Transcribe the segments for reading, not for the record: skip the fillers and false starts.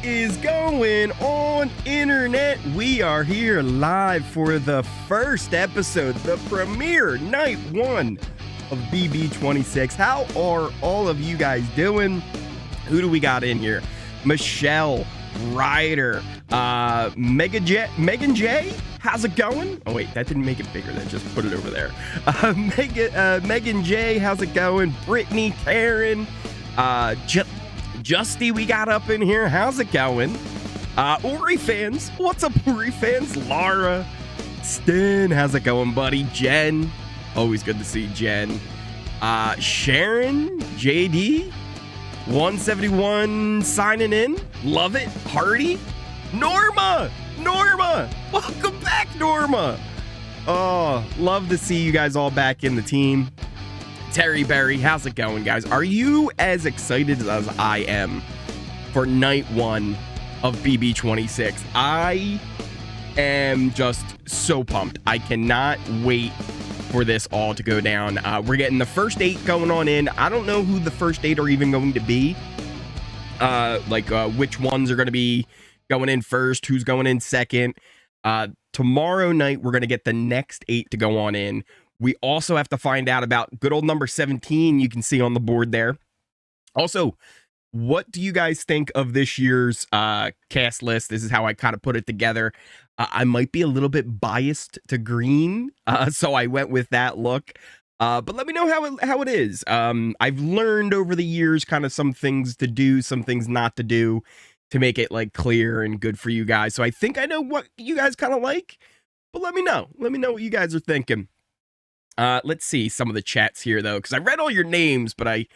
is going on, internet? We are here live for the first episode, the premiere night one of BB26. How are all of you guys doing? Who do we got in here? Michelle, Ryder, Megan J. How's it going? Oh wait, that didn't make it bigger. Then just put it over there. Megan J. How's it going? Brittany, Karen, Justy, we got up in here. How's it going? Ori fans, what's up, Ori fans? Laura, Stin, how's it going, buddy? Jen, always good to see Jen. Sharon, JD, 171 signing in. Love it. Hardy, Norma, welcome back, Norma. Oh, love to see you guys all back in the team. Terry Berry, how's it going, guys? Are you as excited as I am for night one of BB26? I am just so pumped. I cannot wait for this all to go down. We're getting the first 8 going on in. I don't know who the first 8 are even going to be. Which ones are going to be going in first, who's going in second. Tomorrow night, we're going to get the next 8 to go on in. We also have to find out about good old number 17 you can see on the board there. Also, what do you guys think of this year's cast list? This is how I kind of put it together. I might be a little bit biased to green, so I went with that look. But let me know how it is. I've learned over the years kind of some things to do, some things not to do to make it like clear and good for you guys. So I think I know what you guys kind of like, but let me know. Let me know what you guys are thinking. Let's see some of the chats here, though, because I read all your names, but I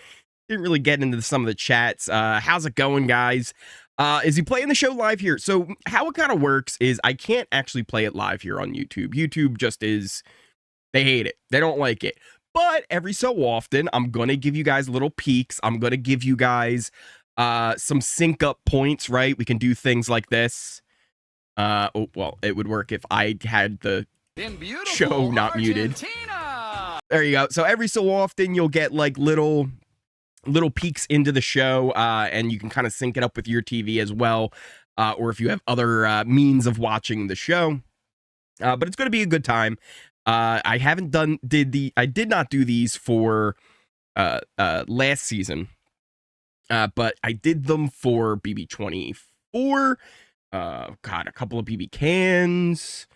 didn't really get into some of the chats. How's it going, guys? Is he playing the show live here? So how it kind of works is I can't actually play it live here on YouTube. YouTube just is, they hate it. They don't like it. But every so often, I'm going to give you guys little peeks. I'm going to give you guys some sync up points, right? We can do things like this. Oh, well, it would work if I had the show not muted. There you go. So every so often you'll get like little peeks into the show, and you can kind of sync it up with your TV as well, or if you have other means of watching the show. But it's going to be a good time. I did not do these for last season, but I did them for BB24. God, a couple of BB cans.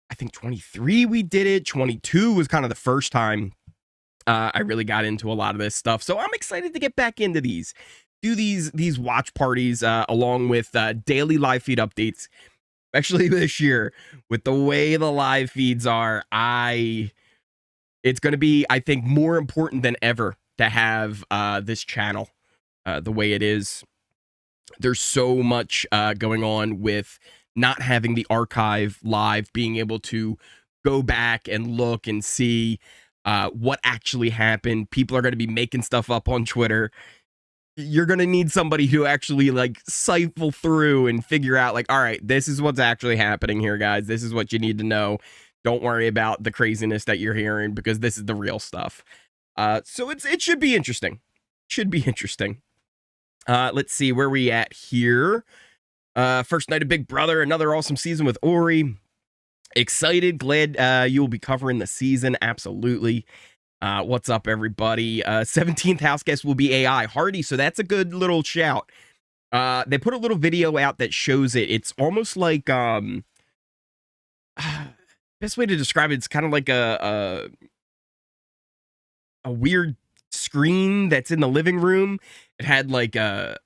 I think 23 we did it. 22 was kind of the first time I really got into a lot of this stuff. So I'm excited to get back into these. Do these watch parties along with daily live feed updates. Especially this year with the way the live feeds are, it's going to be, I think, more important than ever to have this channel the way it is. There's so much going on with not having the archive live, being able to go back and look and see what actually happened. People are going to be making stuff up on Twitter. You're going to need somebody who actually like siphon through and figure out like, all right, this is what's actually happening here, guys. This is what you need to know. Don't worry about the craziness that you're hearing because this is the real stuff. So it should be interesting. Should be interesting. Let's see where we at here. First night of Big Brother, another awesome season with Ori. Excited, glad you will be covering the season. Absolutely. What's up, everybody? 17th house guest will be AI Hardy, so that's a good little shout. They put a little video out that shows it. It's almost like best way to describe it, it's kind of like a weird screen that's in the living room. It had like an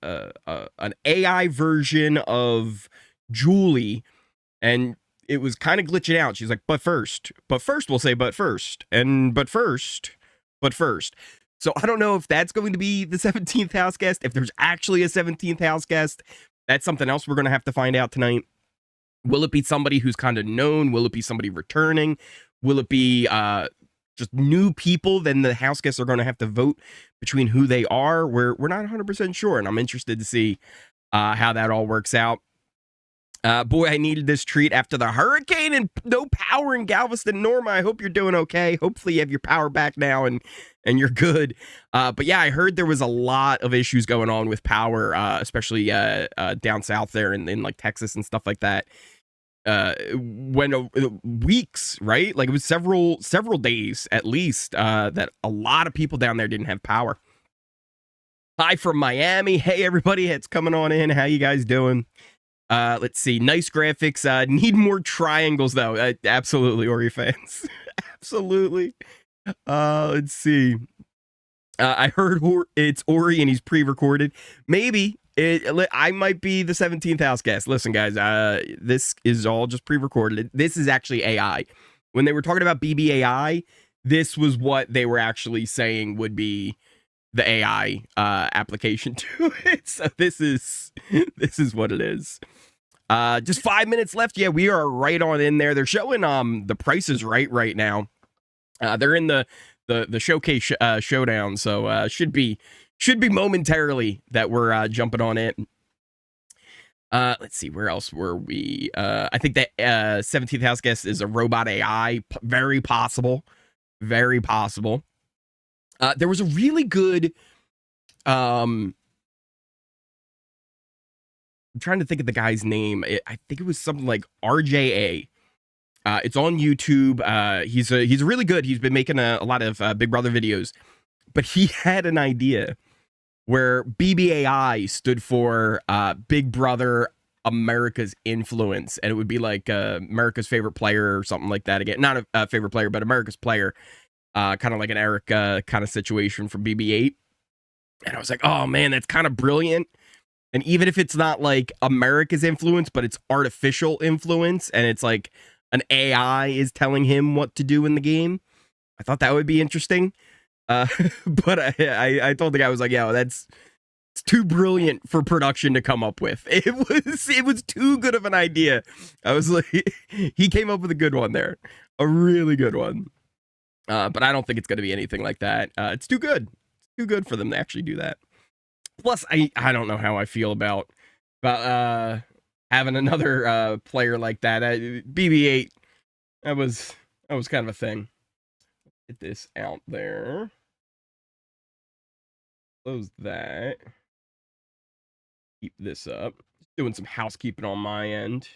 AI version of Julie, and it was kind of glitching out. She's like, but first we'll say, but first. So I don't know if that's going to be the 17th house guest. If there's actually a 17th house guest, that's something else we're going to have to find out tonight. Will it be somebody who's kind of known? Will it be somebody returning? Will it be just new people? Then the house guests are going to have to vote between who they are. We're not 100% sure, and I'm interested to see how that all works out. Boy, I needed this treat after the hurricane and no power in Galveston. Norma, I hope you're doing okay. Hopefully you have your power back now and you're good. But yeah, I heard there was a lot of issues going on with power, especially down south there in like Texas and stuff like that. When weeks, right? Like it was several days at least that a lot of people down there didn't have power. Hi from Miami. Hey everybody, it's coming on in. How you guys doing? Let's see. Nice graphics. Need more triangles though. Absolutely, Ori fans. Absolutely. Let's see. I heard it's Ori and he's pre-recorded. Maybe I might be the 17th house guest. Listen, guys. This is all just pre-recorded. This is actually AI. When they were talking about BBAI, this was what they were actually saying would be the AI application to it. So this is what it is. Just 5 minutes left. Yeah, we are right on in there. They're showing the prices right now. They're in the showcase showdown, so should be momentarily that we're jumping on it. Let's see, where else were we? I think that 17th house guest is a robot AI. Very possible. Very possible. There was a really good I'm trying to think of the guy's name. I think it was something like RJA. It's on YouTube. He's really good. He's been making a lot of Big Brother videos, but he had an idea where BBAI stood for Big Brother America's Influence, and it would be like America's favorite player or something like that. Again, not a favorite player, but America's player, kind of like an Eric kind of situation from BB8. And I was like, oh man, that's kind of brilliant. And even if it's not like America's influence, but it's artificial influence, and it's like an AI is telling him what to do in the game, I thought that would be interesting. But I told the guy, I was like, yeah, it's too brilliant for production to come up with. It was too good of an idea. I was like, he came up with a good one there, a really good one. But I don't think it's going to be anything like that. It's too good. Too good for them to actually do that. Plus, I don't know how I feel about having another player like that. BB8, that was kind of a thing. Get this out there. Close that. Keep this up. Doing some housekeeping on my end.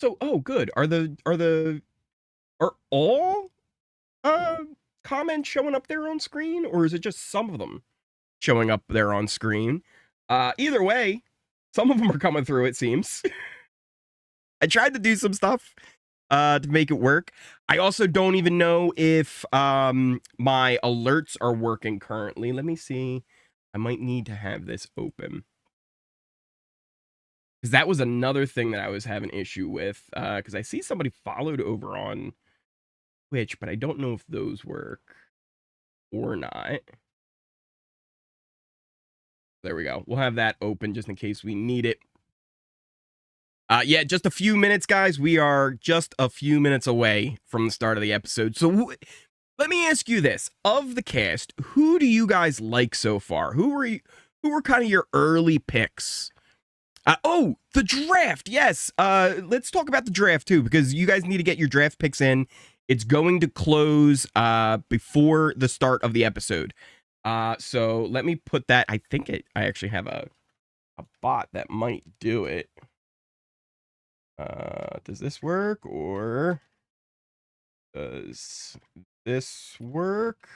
So, oh, good. Are all comments showing up there on screen, or is it just some of them showing up there on screen? Either way, some of them are coming through, it seems. I tried to do some stuff to make it work. I also don't even know if my alerts are working currently. Let me see. I might need to have this open, because that was another thing that I was having issue with, because I see somebody followed over on Twitch, but I don't know if those work or not. There we go. We'll have that open just in case we need it. Yeah, just a few minutes, guys. We are just a few minutes away from the start of the episode. So let me ask you this. Of the cast, who do you guys like so far? Who were kind of your early picks? Oh, the draft. Yes. Let's talk about the draft too, because you guys need to get your draft picks in. It's going to close before the start of the episode. So let me put that. I think I actually have a bot that might do it. Does this work, or does this work?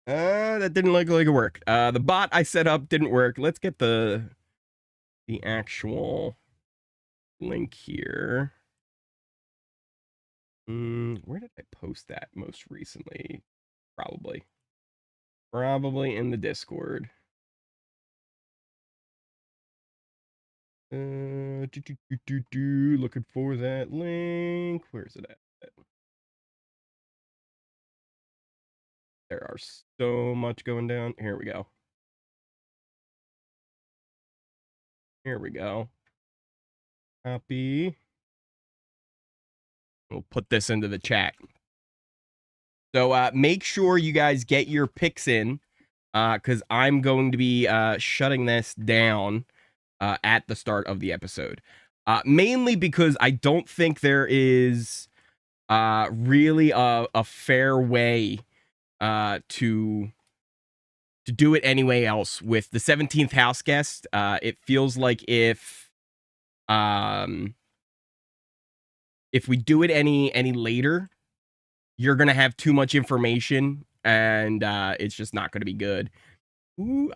That didn't look like it worked. The bot I set up didn't work. Let's get the actual link here. Where did I post that most recently? Probably in the Discord. Looking for that link. Where's it at? There are so much going down. Here we go. Here we go. Copy. We'll put this into the chat. So make sure you guys get your picks in because I'm going to be shutting this down at the start of the episode. Mainly because I don't think there is really a fair way to do it anyway else with the 17th house guest. It feels like if we do it any later, you're gonna have too much information, and it's just not gonna be good. Ooh,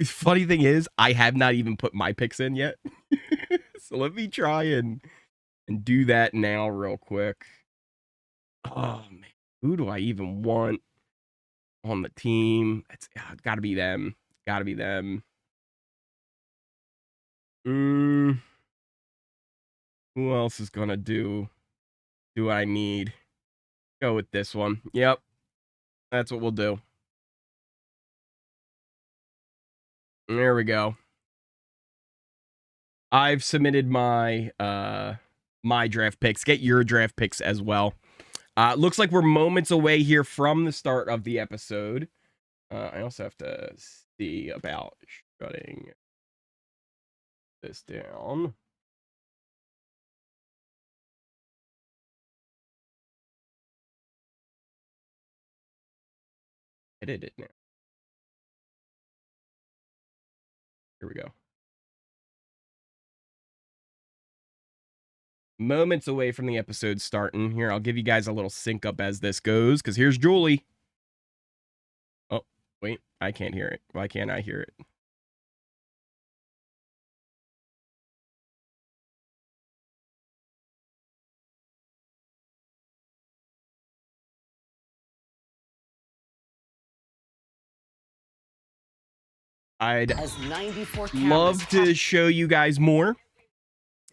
funny thing is, I have not even put my picks in yet. So let me try and do that now real quick. Oh man, who do I even want on the team? It's gotta be them. Gotta be them. Who else is gonna do I need? Go with this one. Yep. That's what we'll do. There we go. I've submitted my my draft picks. Get your draft picks as well. Looks like we're moments away here from the start of the episode. I also have to see about shutting this down. Edit it now. Here we go. Moments away from the episode starting. Here, I'll give you guys a little sync up as this goes, because here's Julie. Oh, wait, I can't hear it. Why can't I hear it? I'd love to show you guys more,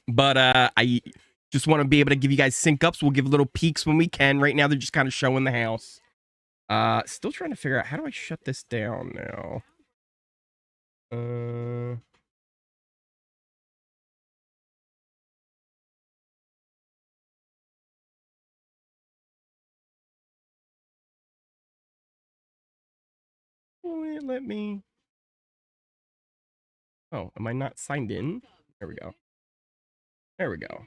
but I just want to be able to give you guys sync ups. We'll give little peeks when we can. Right now, they're just kind of showing the house. Still trying to figure out how do I shut this down now. Let me. Oh, am I not signed in? There we go. There we go.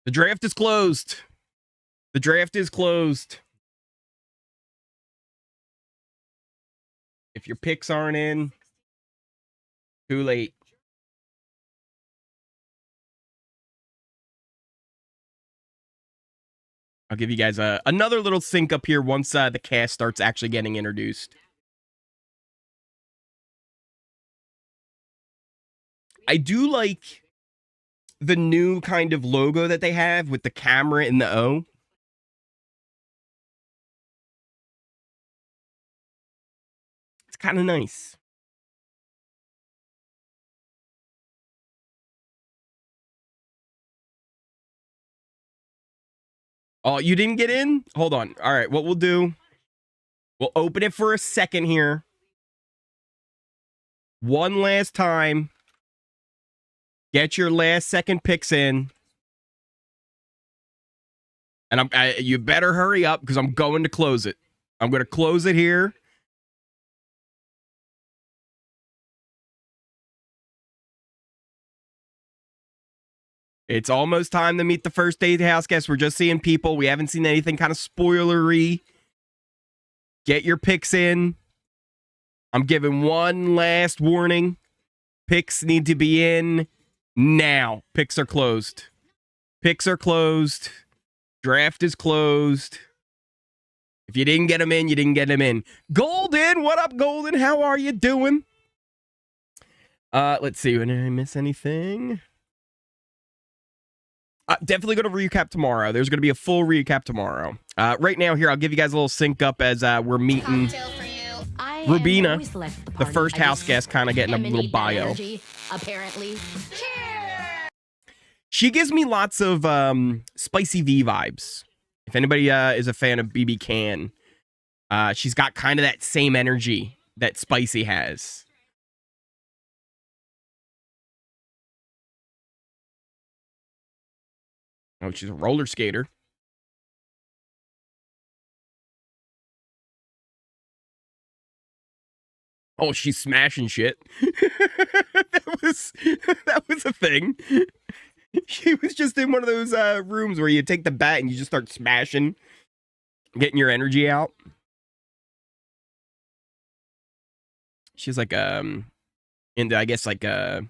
The draft is closed. The draft is closed. If your picks aren't in, too late. I'll give you guys another little sync up here once the cast starts actually getting introduced. I do like the new kind of logo that they have with the camera and the O. It's kind of nice. Oh, you didn't get in? Hold on. All right, what we'll do, we'll open it for a second here. One last time. Get your last second picks in. And you better hurry up because I'm going to close it. I'm going to close it here. It's almost time to meet the first day house guests. We're just seeing people. We haven't seen anything kind of spoilery. Get your picks in. I'm giving one last warning. Picks need to be in now. Picks are closed. Picks are closed. Draft is closed. If you didn't get them in, you didn't get them in. Golden, what up, Golden? How are you doing? Let's see. Did I miss anything? Definitely going to recap tomorrow. There's going to be a full recap tomorrow. Right now, here, I'll give you guys a little sync up as we're meeting Rubina, the first house guest, kind of getting a little bio. Energy, apparently. She gives me lots of Spicy V vibes. If anybody is a fan of BB Can, she's got kind of that same energy that Spicy has. Oh, she's a roller skater. Oh, she's smashing shit. that was a thing. She was just in one of those rooms where you take the bat and you just start smashing, getting your energy out. She's like into, I guess, like 4'9".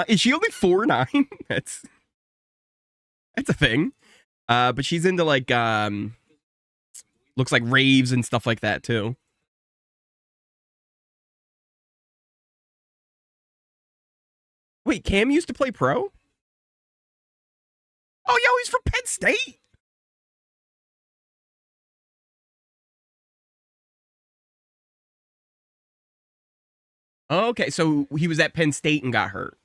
Is she only 4'9"? That's a thing. But she's into like looks like raves and stuff like that too. Wait, Cam used to play pro? Oh, yo, he's from Penn State. Okay, so he was at Penn State and got hurt.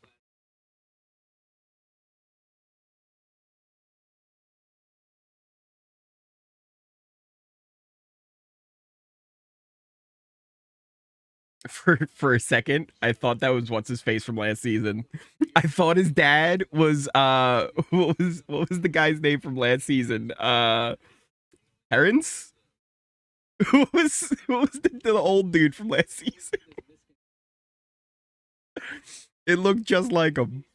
For a second, I thought that was what's his face from last season. I thought his dad was what was the guy's name from last season? Terrence? What was the old dude from last season? It looked just like him.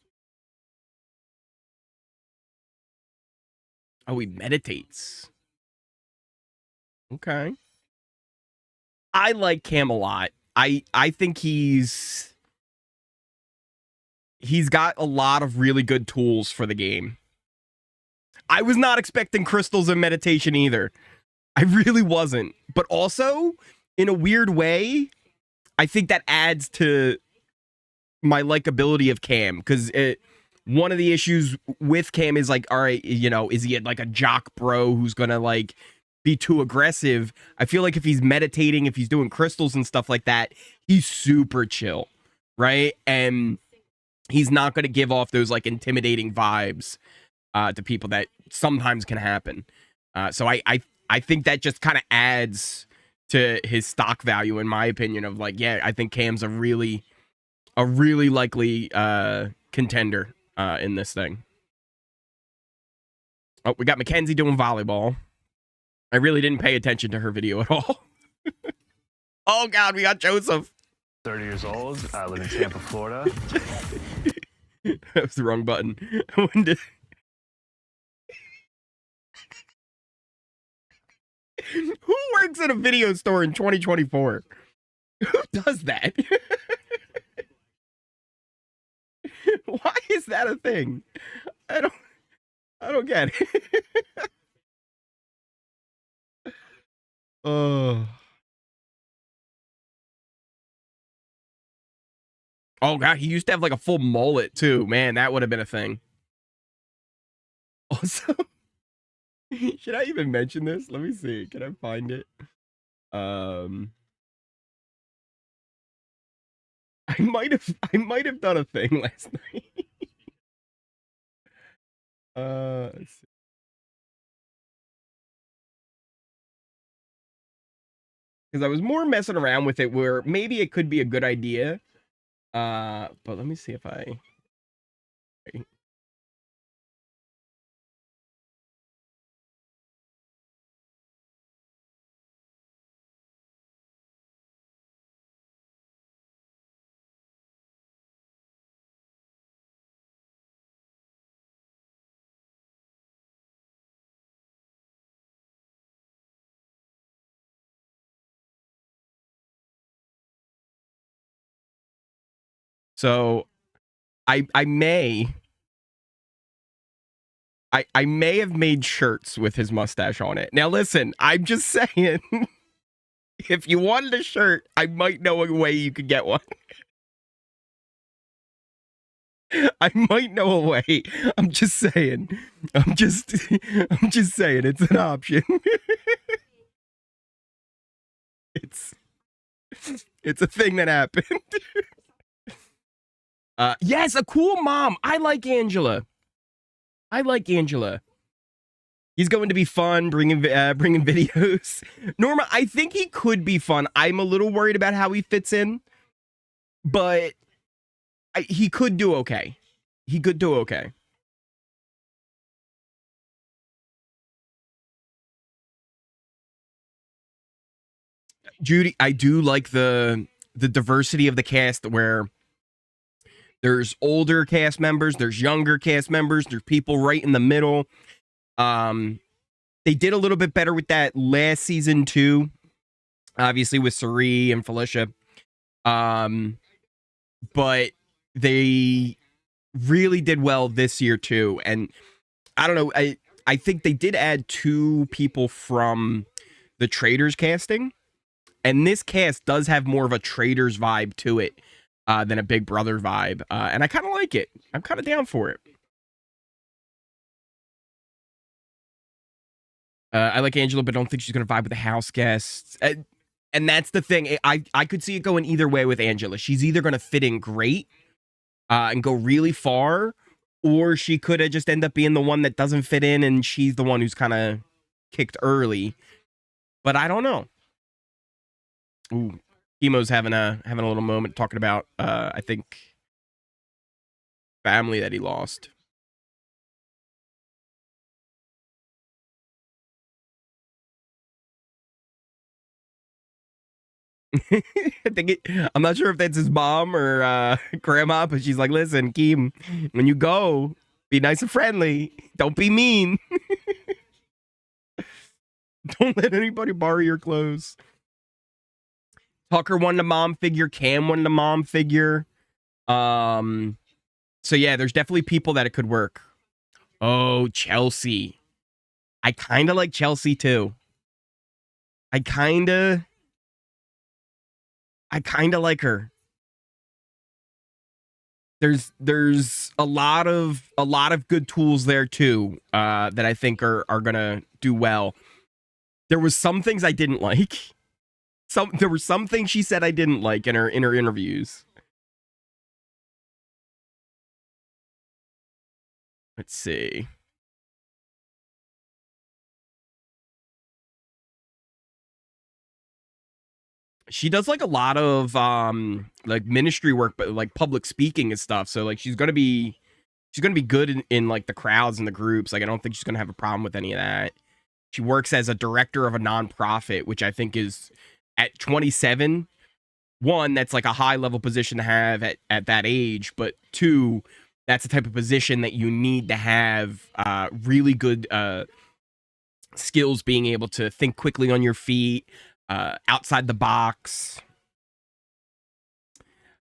Oh, he meditates. Okay. I like Cam a lot. I think he's got a lot of really good tools for the game. I was not expecting crystals and meditation either. I really wasn't. But also, in a weird way, I think that adds to my likability of Cam, because one of the issues with Cam is like, all right, you know, is he like a jock bro who's gonna like be too aggressive? I feel like if he's meditating, if he's doing crystals and stuff like that, he's super chill, right? And he's not gonna give off those like intimidating vibes to people that sometimes can happen. So I think that just kind of adds to his stock value, in my opinion, of like, yeah, I think Cam's a really likely contender in this thing. Oh, we got Mackenzie doing volleyball. I really didn't pay attention to her video at all. Oh, God, we got Joseph. 30 years old. I live in Tampa, Florida. That was the wrong button. Who works at a video store in 2024? Who does that? Why is that a thing? I don't get it. Oh. Oh, God, he used to have like a full mullet too. Man, that would have been a thing. Also, should I even mention this? Let me see. Can I find it? I might have done a thing last night. Let's see. Because I was more messing around with it where maybe it could be a good idea. But let me see if I. So I may have made shirts with his mustache on it. Now listen, I'm just saying, if you wanted a shirt, I might know a way you could get one. I might know a way. I'm just saying. I'm just saying it's an option. It's a thing that happened. Yes, a cool mom. I like Angela. He's going to be fun, bringing videos. Norma, I think he could be fun. I'm a little worried about how he fits in, but he could do okay. He could do okay. Judy, I do like the diversity of the cast where there's older cast members, there's younger cast members, there's people right in the middle. They did a little bit better with that last season too, obviously with Sari and Felicia. But they really did well this year too. And I don't know, I think they did add 2 people from the Traders casting. And this cast does have more of a Traders vibe to it than a Big Brother vibe. And I kind of like it. I'm kind of down for it. I like Angela, but don't think she's going to vibe with the house guests. And that's the thing. I could see it going either way with Angela. She's either going to fit in great and go really far, or she could have just end up being the one that doesn't fit in and she's the one who's kind of kicked early. But I don't know. Ooh, Chemo's having a little moment talking about I think family that he lost. I'm not sure if that's his mom or grandma, but she's like, listen, Keem, when you go, be nice and friendly. Don't be mean. Don't let anybody borrow your clothes. Tucker wanted a mom figure. Cam wanted a mom figure. So yeah, there's definitely people that it could work. Oh, Chelsea. I kind of like Chelsea too. I kind of like her. There's a lot of good tools there too that I think are gonna do well. There was some things I didn't like. There were some things she said I didn't like in her interviews. Let's see. She does like a lot of like ministry work, but like public speaking and stuff. So like she's gonna be good in like the crowds and the groups. Like I don't think she's gonna have a problem with any of that. She works as a director of a nonprofit, which I think is at 27. One, that's like a high level position to have at that age, but 2, that's the type of position that you need to have really good skills, being able to think quickly on your feet, outside the box.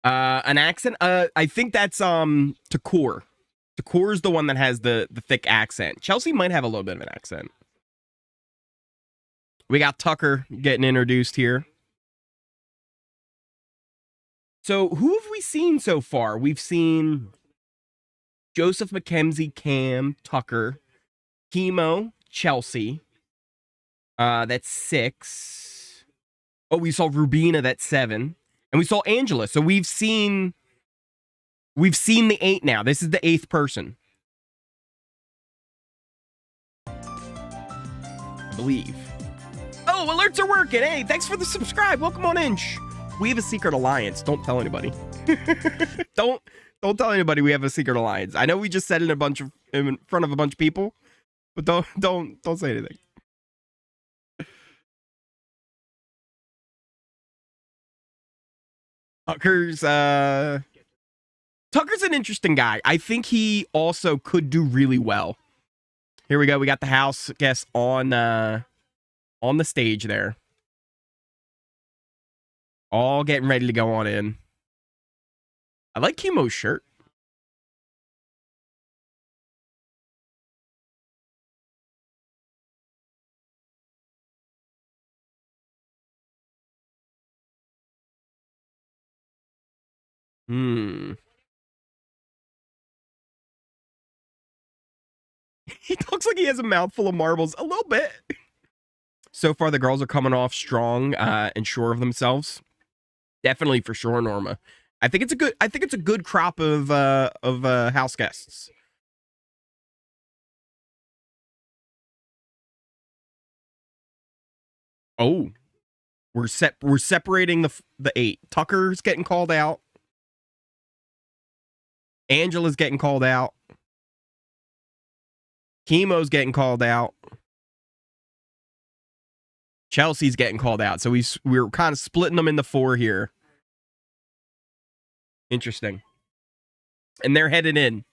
An accent. I think that's Takor. Takor is the one that has the thick accent. Chelsea might have a little bit of an accent. We got Tucker getting introduced here. So who have we seen so far? We've seen Joseph McKenzie, Cam, Tucker, Chemo, Chelsea. That's 6. Oh, we saw Rubina, that's 7. And we saw Angela. So we've seen the 8 now. This is the 8th person, I believe. Oh, alerts are working. Hey, thanks for the subscribe. Welcome on in. We have a secret alliance. Don't tell anybody. Don't tell anybody we have a secret alliance. I know we just said it in front of a bunch of people, but don't say anything. Tucker's an interesting guy. I think he also could do really well. Here we go. We got the house guest on the stage there. All getting ready to go on in. I like Chemo's shirt. He looks like he has a mouthful of marbles. A little bit. So far, the girls are coming off strong and sure of themselves. Definitely for sure, Norma. I think it's a good crop of house guests. Oh, we're separating the 8. Tucker's getting called out. Angela's getting called out. Chemo's getting called out. Chelsea's getting called out. So we're kind of splitting them into 4 here. Interesting. And they're headed in.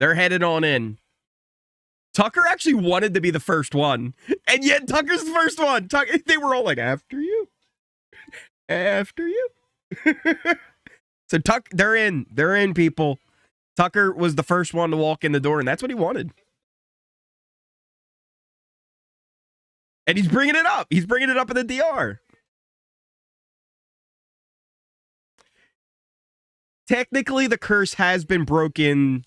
They're headed on in. Tucker actually wanted to be the first one. And yet Tucker's the first one. They were all like, after you. After you. So they're in. They're in, people. Tucker was the first one to walk in the door, and that's what he wanted. And he's bringing it up. He's bringing it up in the DR. Technically, the curse has been broken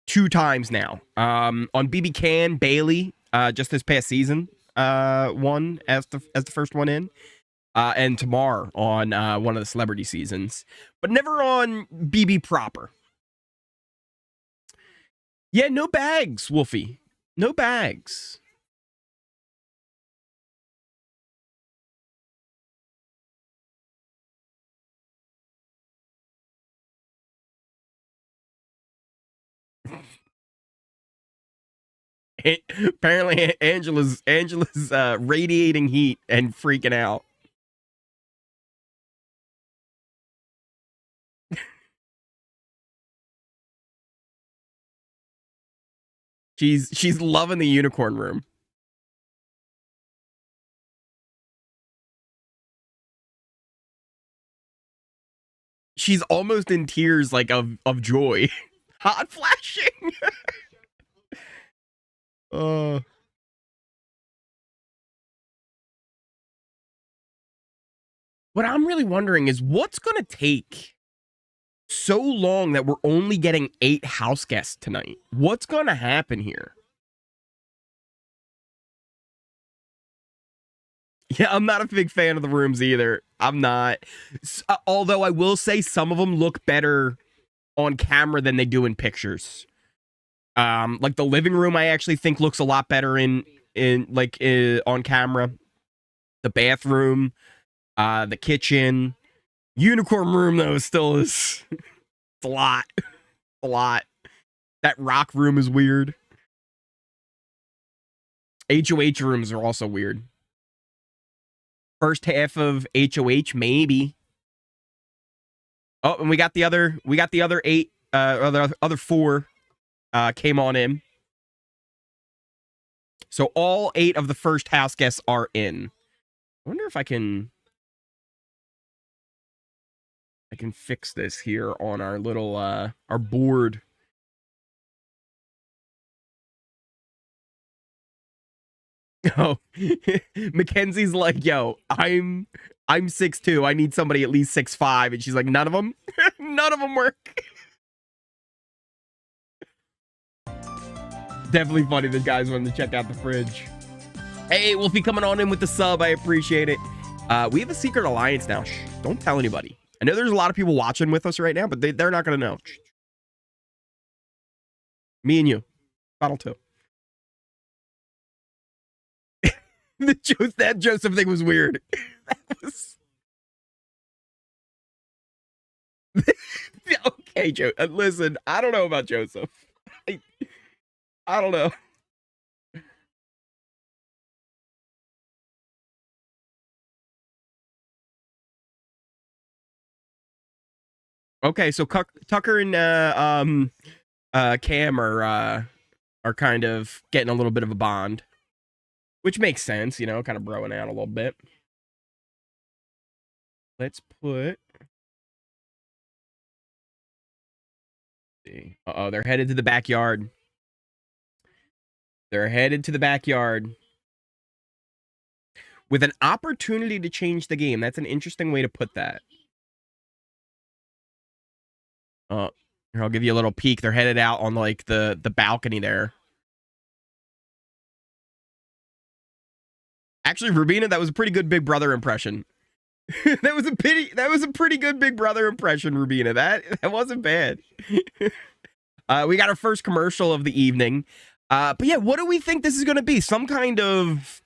2 times now. On BB Can, Bailey, just this past season, won as the first one in. And Tamar on one of the celebrity seasons. But never on BB proper. Yeah, no bags, Wolfie. No bags. Apparently, Angela's radiating heat and freaking out. She's loving the unicorn room. She's almost in tears, like of joy. Hot flashing. What I'm really wondering is what's going to take so long that we're only getting 8 house guests tonight. What's going to happen here? Yeah, I'm not a big fan of the rooms either. I'm not. Although I will say some of them look better on camera than they do in pictures. Like the living room, I actually think looks a lot better on camera. The bathroom, the kitchen, unicorn room though still is it's a lot. A lot. That rock room is weird. HOH rooms are also weird. First half of HOH, maybe. Oh, and we got the other 8, other 4 came on in. So all 8 of the first house guests are in. I wonder if I can fix this here on our little our board. Oh, Mackenzie's like, yo, I'm 6'2". I need somebody at least 6'5", and she's like, none of them, none of them work. Definitely funny that guys wanted to check out the fridge. Hey, Wolfie coming on in with the sub. I appreciate it. We have a secret alliance now. Shh, don't tell anybody. I know there's a lot of people watching with us right now, but they're not going to know. Shh. Me and you. Battle 2. That Joseph thing was weird. That was... Okay, Joe. Listen, I don't know about Joseph. I don't know. Okay, so Tucker and Cam are kind of getting a little bit of a bond. Which makes sense, you know, kind of broing out a little bit. Let's put... See. Uh-oh, they're headed to the backyard. They're headed to the backyard. With an opportunity to change the game. That's an interesting way to put that. Here, I'll give you a little peek. They're headed out on, like, the balcony there. Actually, Rubina, that was a pretty good Big Brother impression. That was a pretty good Big Brother impression, Rubina. That wasn't bad. We got our first commercial of the evening. But yeah, what do we think this is going to be? Some kind of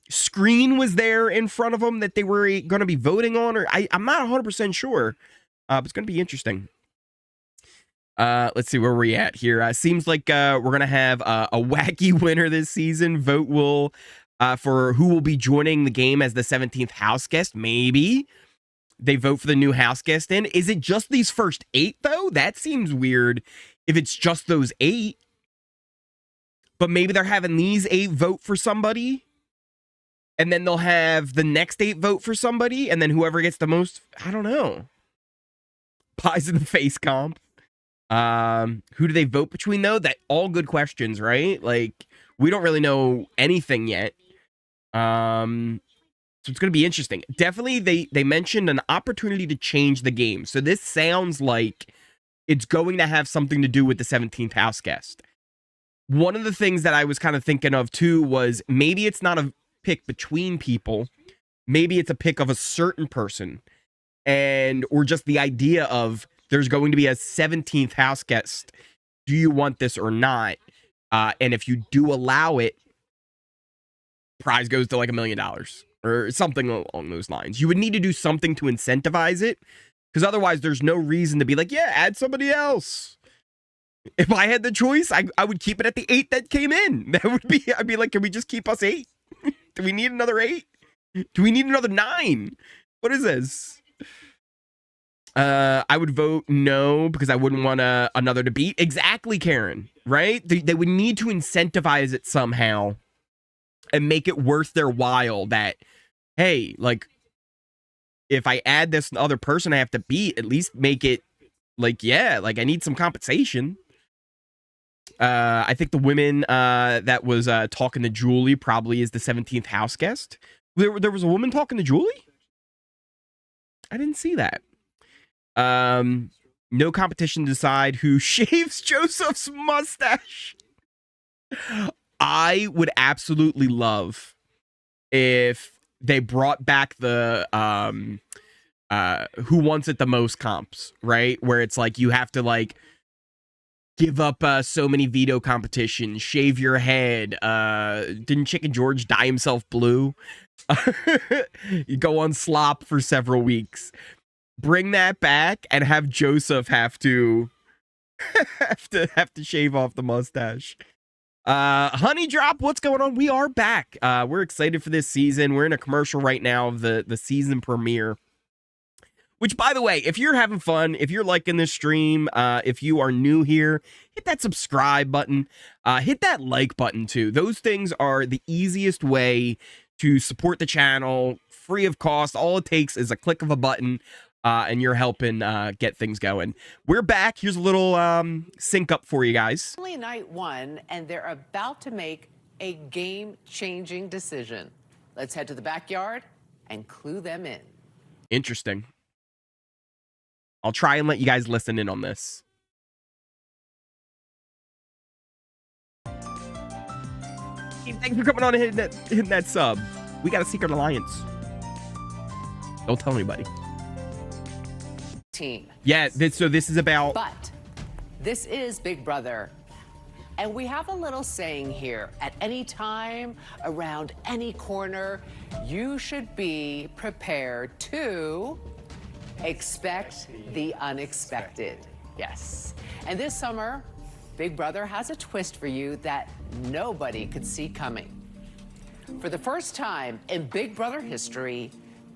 screen was there in front of them that they were going to be voting on, or I'm not 100% sure. But it's going to be interesting. Let's see where we're at here. Seems like we're going to have a wacky winner this season. Vote will for who will be joining the game as the 17th house guest. Maybe they vote for the new house guest in. Is it just these first 8, though? That seems weird if it's just those 8. But maybe they're having these 8 vote for somebody, and then they'll have the next 8 vote for somebody, and then whoever gets the most, I don't know. Pies in the face comp. Who do they vote between, though? That all good questions, right? Like, we don't really know anything yet. So it's going to be interesting. Definitely, they mentioned an opportunity to change the game. So this sounds like it's going to have something to do with the 17th house guest. One of the things that I was kind of thinking of, too, was maybe it's not a pick between people. Maybe it's a pick of a certain person. Or just the idea of there's going to be a 17th house guest. Do you want this or not? And if you do allow it, prize goes to like $1 million or something along those lines. You would need to do something to incentivize it, because otherwise there's no reason to be like, yeah, add somebody else. If I had the choice, I would keep it at the 8 that came in. I'd be like, can we just keep us 8? Do we need another 8? Do we need another 9? What is this? I would vote no, because I wouldn't want another to beat. Exactly, Karen, right? They would need to incentivize it somehow and make it worth their while that, hey, like, if I add this other person I have to beat, at least make it like, yeah, like I need some compensation. I think the women that was talking to Julie probably is the 17th house guest. There was a woman talking to Julie? I didn't see that. No competition to decide who shaves Joseph's mustache. I would absolutely love if they brought back the who wants it the most comps, right? Where it's like you have to like give up so many veto competitions, shave your head. Didn't Chicken George dye himself blue? You go on slop for several weeks. Bring that back and have Joseph have to have to shave off the mustache. Honey Drop, what's going on? We are back. We're excited for this season. We're in a commercial right now of the season premiere. Which, by the way, if you're having fun, if you're liking this stream, if you are new here, hit that subscribe button. Hit that like button, too. Those things are the easiest way to support the channel, free of cost. All it takes is a click of a button, and you're helping get things going. We're back. Here's a little sync up for you guys. Only night 1, and they're about to make a game-changing decision. Let's head to the backyard and clue them in. Interesting. I'll try and let you guys listen in on this. Thanks for coming on and hitting that sub. We got a secret alliance. Don't tell anybody. Yeah, so this is about... But this is Big Brother. And we have a little saying here. At any time, around any corner, you should be prepared to... expect the unexpected. Yes. And this summer, Big Brother has a twist for you that nobody could see coming. For the first time in Big Brother history,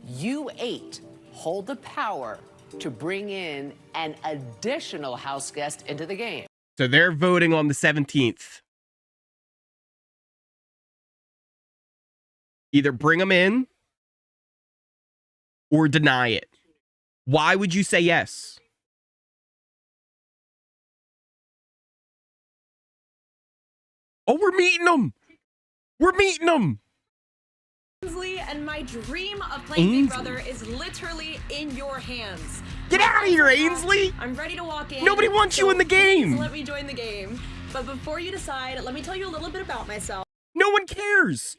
you 8 hold the power to bring in an additional house guest into the game. So they're voting on the 17th. Either bring them in or deny it. Why would you say yes? Oh, we're meeting them. We're meeting them. Ainsley, and my dream of playing Big Brother is literally in your hands. Get out of here, Ainsley. I'm ready to walk in. Nobody wants you in the game. Let me join the game. But before you decide, let me tell you a little bit about myself. No one cares.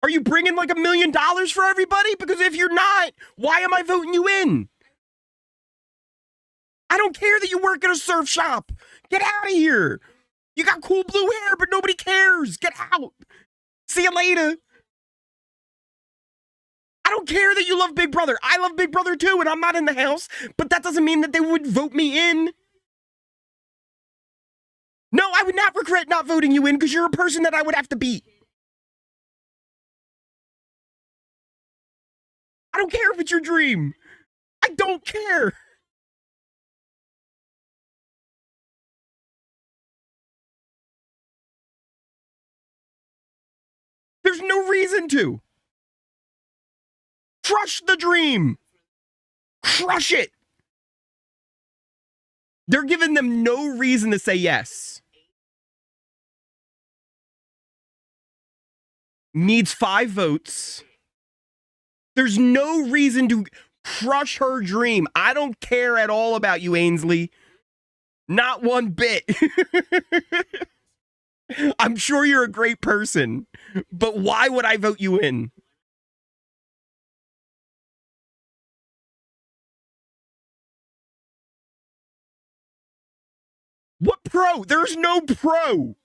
Are you bringing like $1 million for everybody? Because if you're not, why am I voting you in? I don't care that you work at a surf shop. Get out of here. You got cool blue hair, but nobody cares. Get out. See you later. I don't care that you love Big Brother. I love Big Brother too, and I'm not in the house, but that doesn't mean that they would vote me in. No, I would not regret not voting you in because you're a person that I would have to beat. don't care if it's your dream. I don't care. There's no reason to. Crush the dream. Crush it. They're giving them no reason to say yes. Needs 5 votes. There's no reason to crush her dream. I don't care at all about you, Ainsley. Not one bit. I'm sure you're a great person, but why would I vote you in? What pro? There's no pro.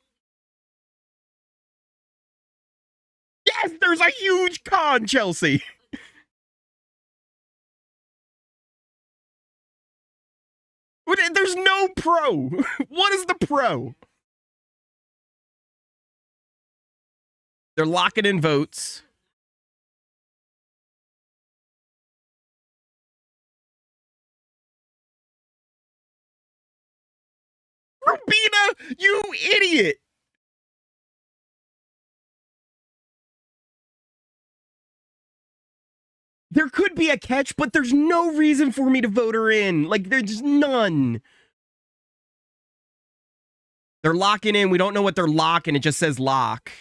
Yes, there's a huge con, Chelsea. There's no pro. What is the pro? They're locking in votes. Rubina, you idiot. There could be a catch, but there's no reason for me to vote her in. Like, there's none. They're locking in. We don't know what they're locking. It just says lock.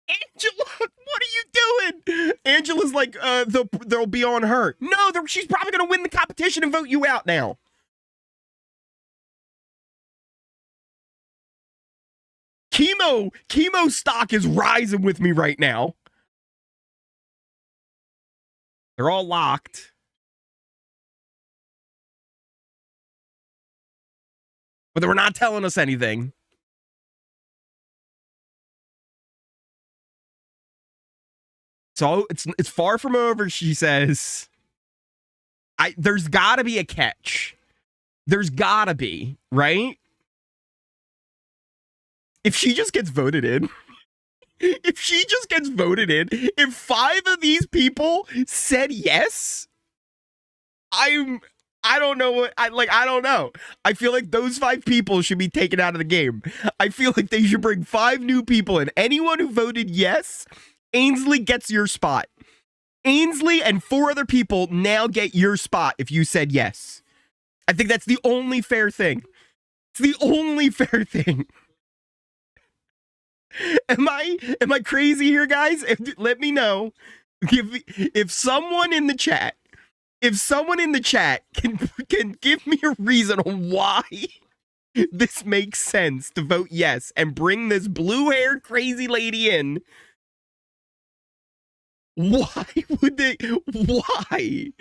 Angela, what are you doing? Angela's like, they'll be on her. No, she's probably going to win the competition and vote you out now. Chemo stock is rising with me right now. They're all locked. But they were not telling us anything. So it's far from over, she says. There's gotta be a catch. There's gotta be, right? If she just gets voted in, if 5 of these people said yes, I don't know what I don't know. I feel like those 5 people should be taken out of the game. I feel like they should bring 5 new people in. Anyone who voted yes, Ainsley gets your spot. Ainsley and 4 other people now get your spot if you said yes. I think that's the only fair thing. It's the only fair thing. Am I crazy here, guys? Let me know. If someone in the chat can give me a reason on why this makes sense to vote yes and bring this blue-haired crazy lady in. Why would they? Why?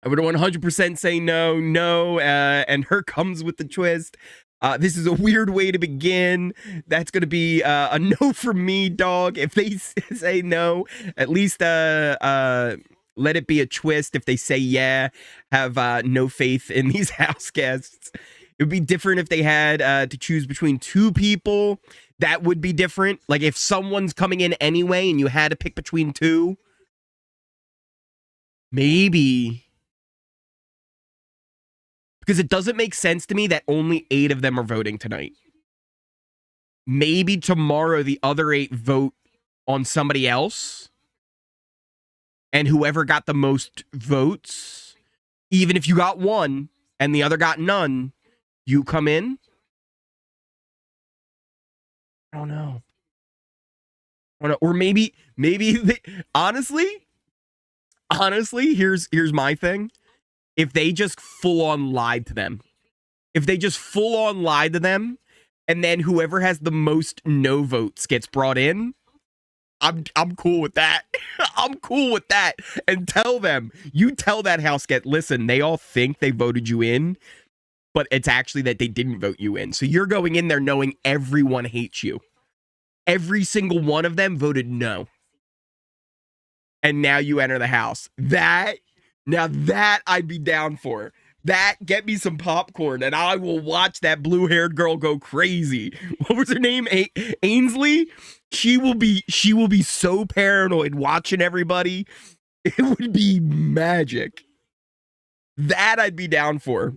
I would 100% say no, and her comes with the twist. This is a weird way to begin. That's going to be a no from me, dog. If they say no, at least let it be a twist. If they say yeah, have no faith in these house guests. It would be different if they had to choose between 2 people. That would be different. Like if someone's coming in anyway and you had to pick between 2. Maybe. Because it doesn't make sense to me that only 8 of them are voting tonight. Maybe tomorrow the other 8 vote on somebody else. And whoever got the most votes, even if you got 1 and the other got none, you come in. I don't know. Or maybe honestly, here's my thing. If they just full on lied to them, and then whoever has the most no votes gets brought in, I'm cool with that. I'm cool with that. And tell them, you tell that house guest, listen, they all think they voted you in, but it's actually that they didn't vote you in. So you're going in there knowing everyone hates you. Every single one of them voted no. And now you enter the house. Now that I'd be down for. That, get me some popcorn and I will watch that blue-haired girl go crazy. What was her name? Ainsley? She will be so paranoid watching everybody. It would be magic. That I'd be down for.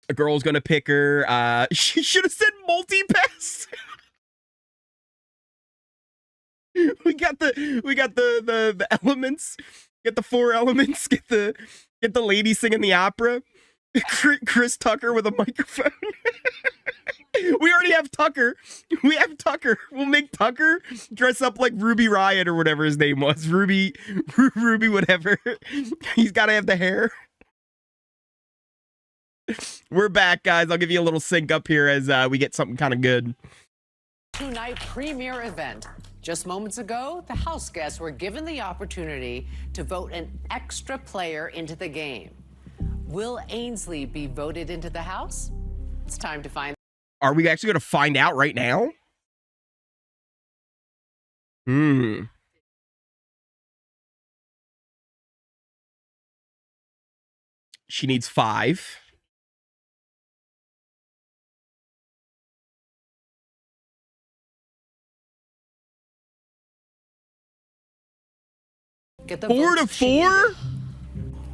A girl's gonna pick her. She should have said multi-pass. we got the elements. Get the 4 elements. Get the lady singing the opera. Chris Tucker with a microphone. We already have Tucker. We have Tucker. We'll make Tucker dress up like Ruby Riot or whatever his name was. Ruby whatever. He's got to have the hair. We're back, guys. I'll give you a little sync up here as we get something kind of good. Tonight premiere event. Just moments ago, the house guests were given the opportunity to vote an extra player into the game. Will Ainsley be voted into the house? It's time to find. Are we actually going to find out right now? She needs 5. Get the 4 to votes she 4? needed.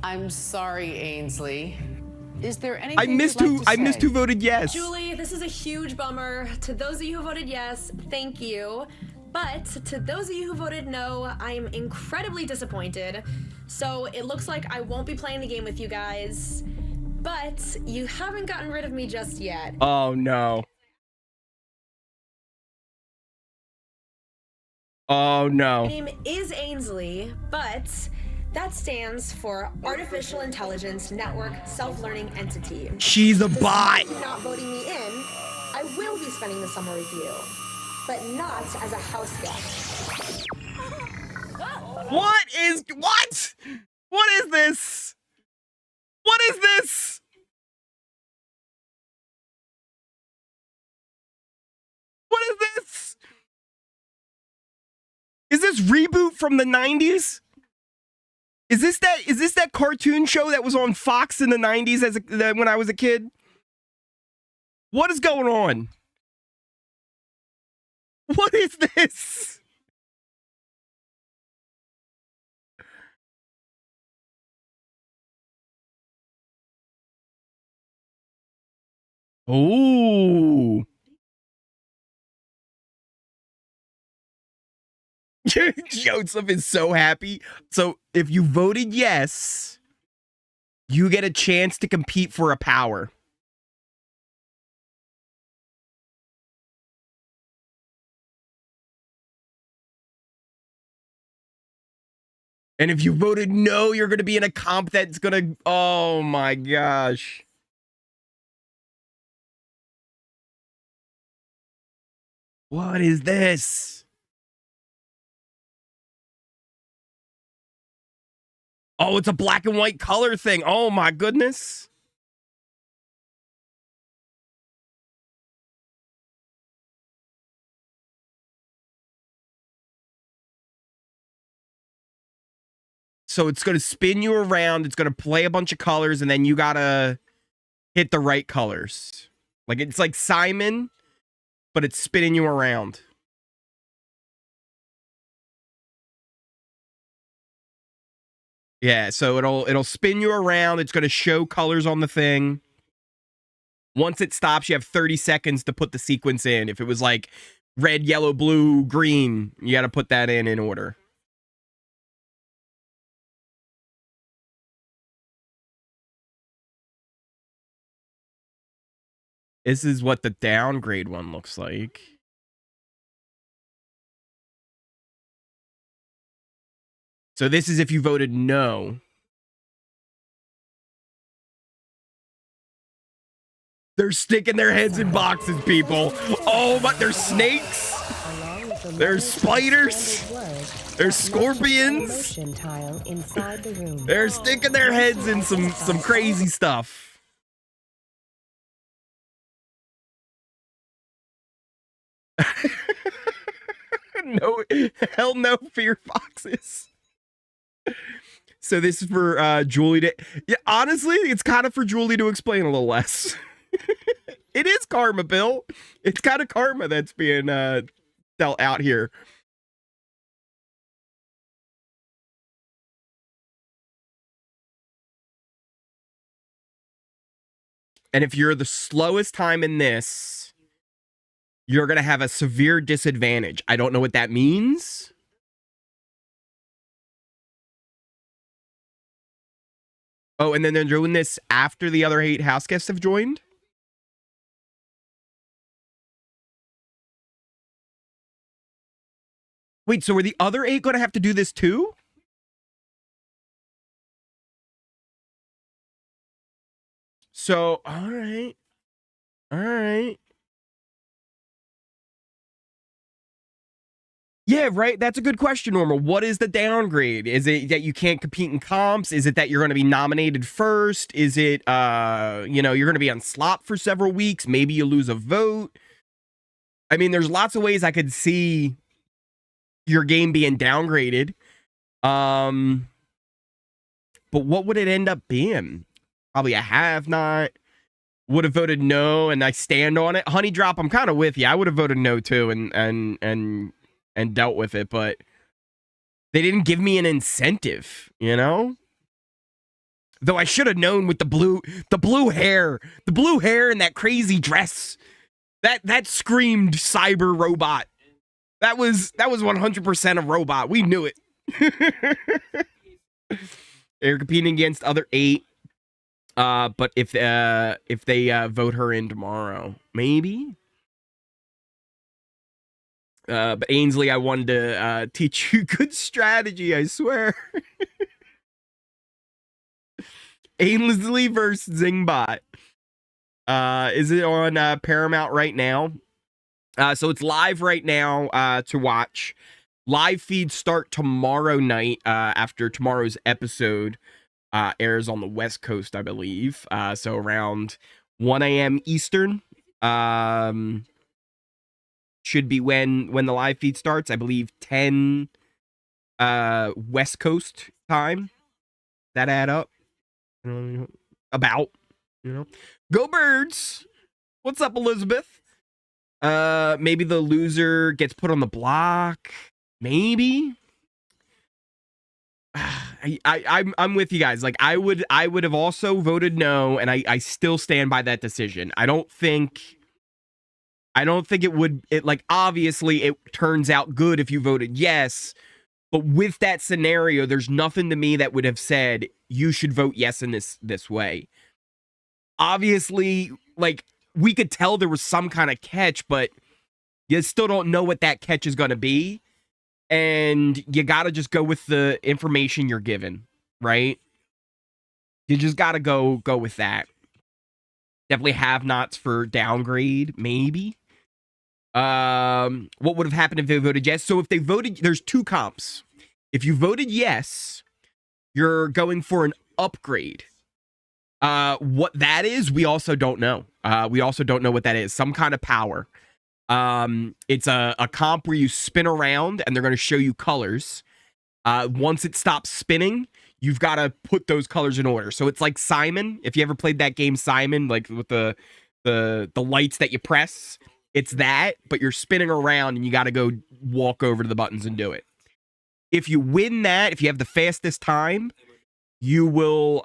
I'm sorry, Ainsley. Is there anything I missed who voted yes. Julie, this is a huge bummer. To those of you who voted yes, thank you. But to those of you who voted no, I am incredibly disappointed. So it looks like I won't be playing the game with you guys. But you haven't gotten rid of me just yet. Oh no. Oh no. My name is Ainsley, but that stands for Artificial Intelligence Network Self-Learning Entity. She's a bot. Despite you not voting me in, I will be spending the summer with you, but not as a house guest. What? What is this? What is this? What is this? Is this reboot from the 90s? Is this that cartoon show that was on Fox in the 90s when I was a kid? What is going on? What is this? Oh. Joseph is so happy. So if you voted yes, you get a chance to compete for a power. And if you voted no, you're going to be in a comp that's going to... Oh my gosh. What is this? Oh, it's a black and white color thing. Oh my goodness. So it's going to spin you around. It's going to play a bunch of colors, and then you got to hit the right colors. Like, it's like Simon, but it's spinning you around. Yeah, so it'll spin you around. It's going to show colors on the thing. Once it stops, you have 30 seconds to put the sequence in. If it was like red, yellow, blue, green, you got to put that in order. This is what the downgrade one looks like. So this is if you voted no. They're sticking their heads in boxes, people. Oh, but there's snakes. There's spiders. There's scorpions. They're sticking their heads in some crazy stuff. No, hell no, fear foxes. So this is for Julie to... Yeah, honestly, it's kind of for Julie to explain a little less. It is karma, Bill. It's kind of karma that's being dealt out here. And if you're the slowest time in this, you're going to have a severe disadvantage. I don't know what that means. Oh, and then they're doing this after the other 8 house guests have joined? Wait, so are the other 8 going to have to do this too? So, all right. All right. Yeah, right. That's a good question, Normal. What is the downgrade? Is it that you can't compete in comps? Is it that you're going to be nominated first? Is it, you're going to be on slop for several weeks? Maybe you lose a vote. I mean, there's lots of ways I could see your game being downgraded. But what would it end up being? Probably a have not. Would have voted no, and I stand on it. Honey Drop, I'm kind of with you. I would have voted no too, and dealt with it, but they didn't give me an incentive, you know? Though I should have known with the blue hair and that crazy dress. That screamed cyber robot. That was 100% a robot. We knew it. They're competing against other 8. But if they vote her in tomorrow, maybe. But Ainsley, I wanted to teach you good strategy, I swear. Ainsley versus Zingbot. Is it on Paramount right now? So it's live right now to watch. Live feeds start tomorrow night after tomorrow's episode airs on the West Coast, I believe. So around 1 a.m. Eastern. Should be when the live feed starts. I believe 10 West Coast time. That add up? About, Go Birds! What's up, Elizabeth? Maybe the loser gets put on the block. Maybe. I'm with you guys. Like I would have also voted no, and I still stand by that decision. I don't think it would, like, obviously it turns out good if you voted yes, but with that scenario, there's nothing to me that would have said you should vote yes in this way. Obviously, like, we could tell there was some kind of catch, but you still don't know what that catch is going to be, and you got to just go with the information you're given, right? You just got to go with that. Definitely have-nots for downgrade, maybe. What would have happened if they voted yes? So if they voted, there's 2 comps. If you voted yes, you're going for an upgrade. What that is, we also don't know. We also don't know what that is. Some kind of power. It's a comp where you spin around and they're going to show you colors. Once it stops spinning, you've got to put those colors in order. So it's like Simon. If you ever played that game Simon, like with the lights that you press, it's that, but you're spinning around and you got to go walk over to the buttons and do it. If you win that, if you have the fastest time, you will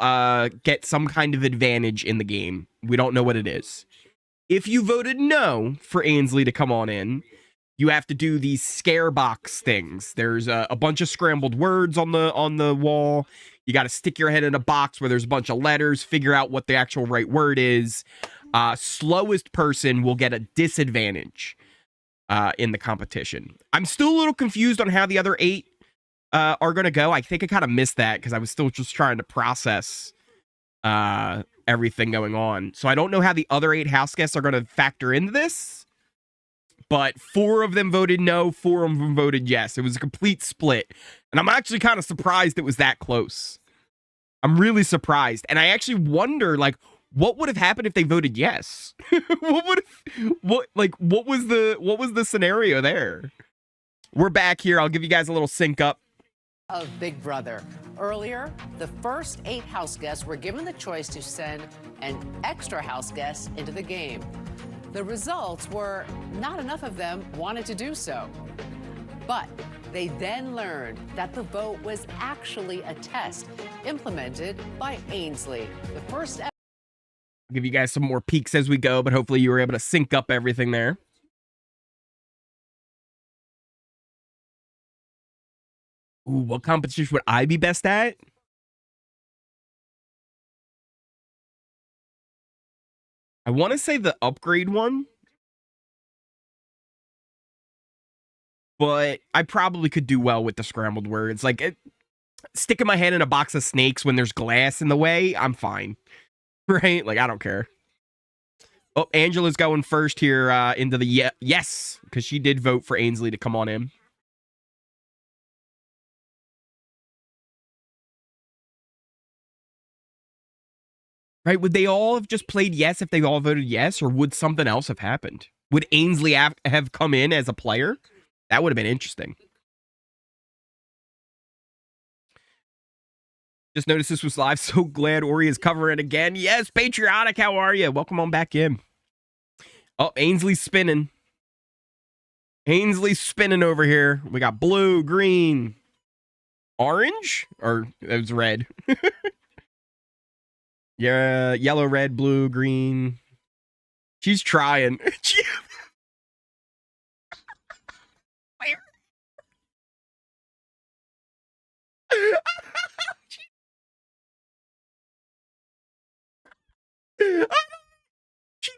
get some kind of advantage in the game. We don't know what it is. If you voted no for Ainsley to come on in, you have to do these scare box things. There's a bunch of scrambled words on the wall. You got to stick your head in a box where there's a bunch of letters, figure out what the actual right word is. Slowest person will get a disadvantage in the competition. I'm still a little confused on how the other 8 are going to go. I think I kind of missed that because I was still just trying to process everything going on. So I don't know how the other 8 house guests are going to factor into this. But 4 of them voted no, 4 of them voted yes. It was a complete split. And I'm actually kind of surprised it was that close. I'm really surprised. And I actually wonder, like, what would have happened if they voted yes? what was the scenario there? We're back here. I'll give you guys a little sync up. of Big Brother. Earlier, the first 8 house guests were given the choice to send an extra house guest into the game. The results were not enough of them wanted to do so. But they then learned that the vote was actually a test implemented by Ainsley. The first I'll give you guys some more peeks as we go, but hopefully you were able to sync up everything there. Ooh, what competition would I be best at? I want to say the upgrade one. But I probably could do well with the scrambled words. Like, sticking my hand in a box of snakes when there's glass in the way, I'm fine. Right? Like, I don't care. Oh, Angela's going first here into the yes, because she did vote for Ainsley to come on in. Right? Would they all have just played yes if they all voted yes, or would something else have happened? Would Ainsley have come in as a player? That would have been interesting. Just noticed this was live. So glad Ori is covering again. Yes, patriotic. How are you? Welcome on back in. Oh, Ainsley's spinning. Ainsley's spinning over here. We got blue, green, orange, or it was red. Yeah, yellow, red, blue, green. She's trying. She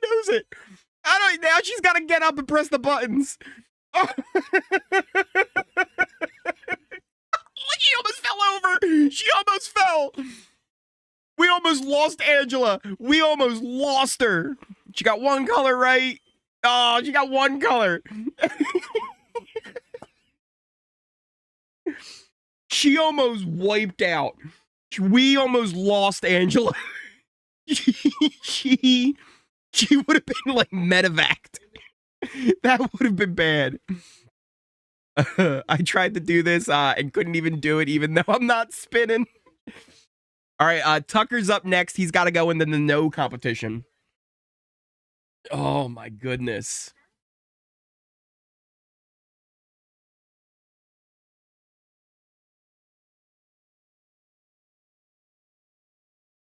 knows it. Now she's got to get up and press the buttons. Oh. She almost fell over. She almost fell. We almost lost Angela. We almost lost her. She got one color right. Oh, she got one color. She almost wiped out. We almost lost Angela. she would have been like medevaced. That would have been bad. I tried to do this and couldn't even do it, even though I'm not spinning. All right, Tucker's up next. He's got to go into the no competition. Oh, my goodness.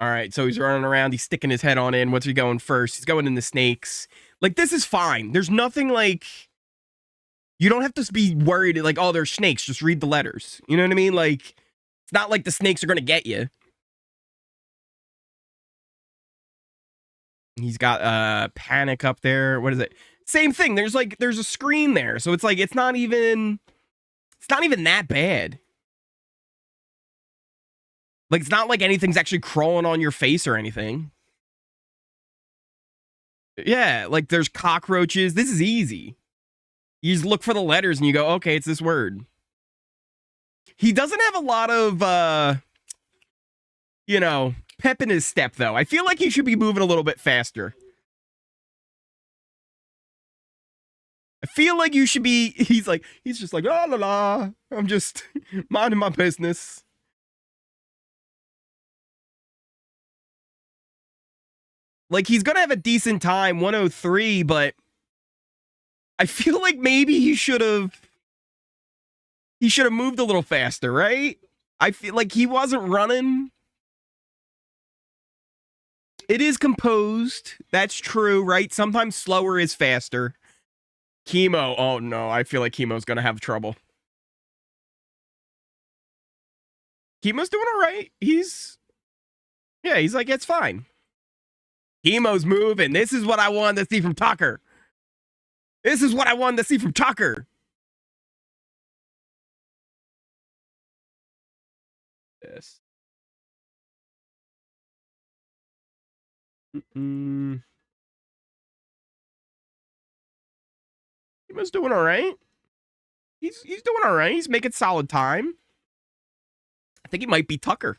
All right, so he's running around. He's sticking his head on in. What's he going first? He's going in the snakes. Like, this is fine. There's nothing like... You don't have to be worried, like, oh, there's snakes. Just read the letters. You know what I mean? Like, it's not like the snakes are going to get you. He's got panic up there. What is it? Same thing. There's a screen there. So it's like, it's not even that bad. Like, it's not like anything's actually crawling on your face or anything. Yeah, like there's cockroaches. This is easy. You just look for the letters and you go, okay, it's this word. He doesn't have a lot of, you know, pep in his step, though. I feel like he should be moving a little bit faster. I feel like you should be... He's just like, la la la. I'm just minding my business. Like, he's going to have a decent time, 103, but I feel like maybe he should have moved a little faster, right? I feel like he wasn't running. It is composed. That's true, right? Sometimes slower is faster. Chemo. Oh, no. I feel like Chemo's going to have trouble. Chemo's doing all right. He's like, it's fine. Chemo's moving. This is what I wanted to see from Tucker. This is what I wanted to see from Tucker. This. Chemo's doing all right. He's doing all right. He's making solid time. I think he might be Tucker.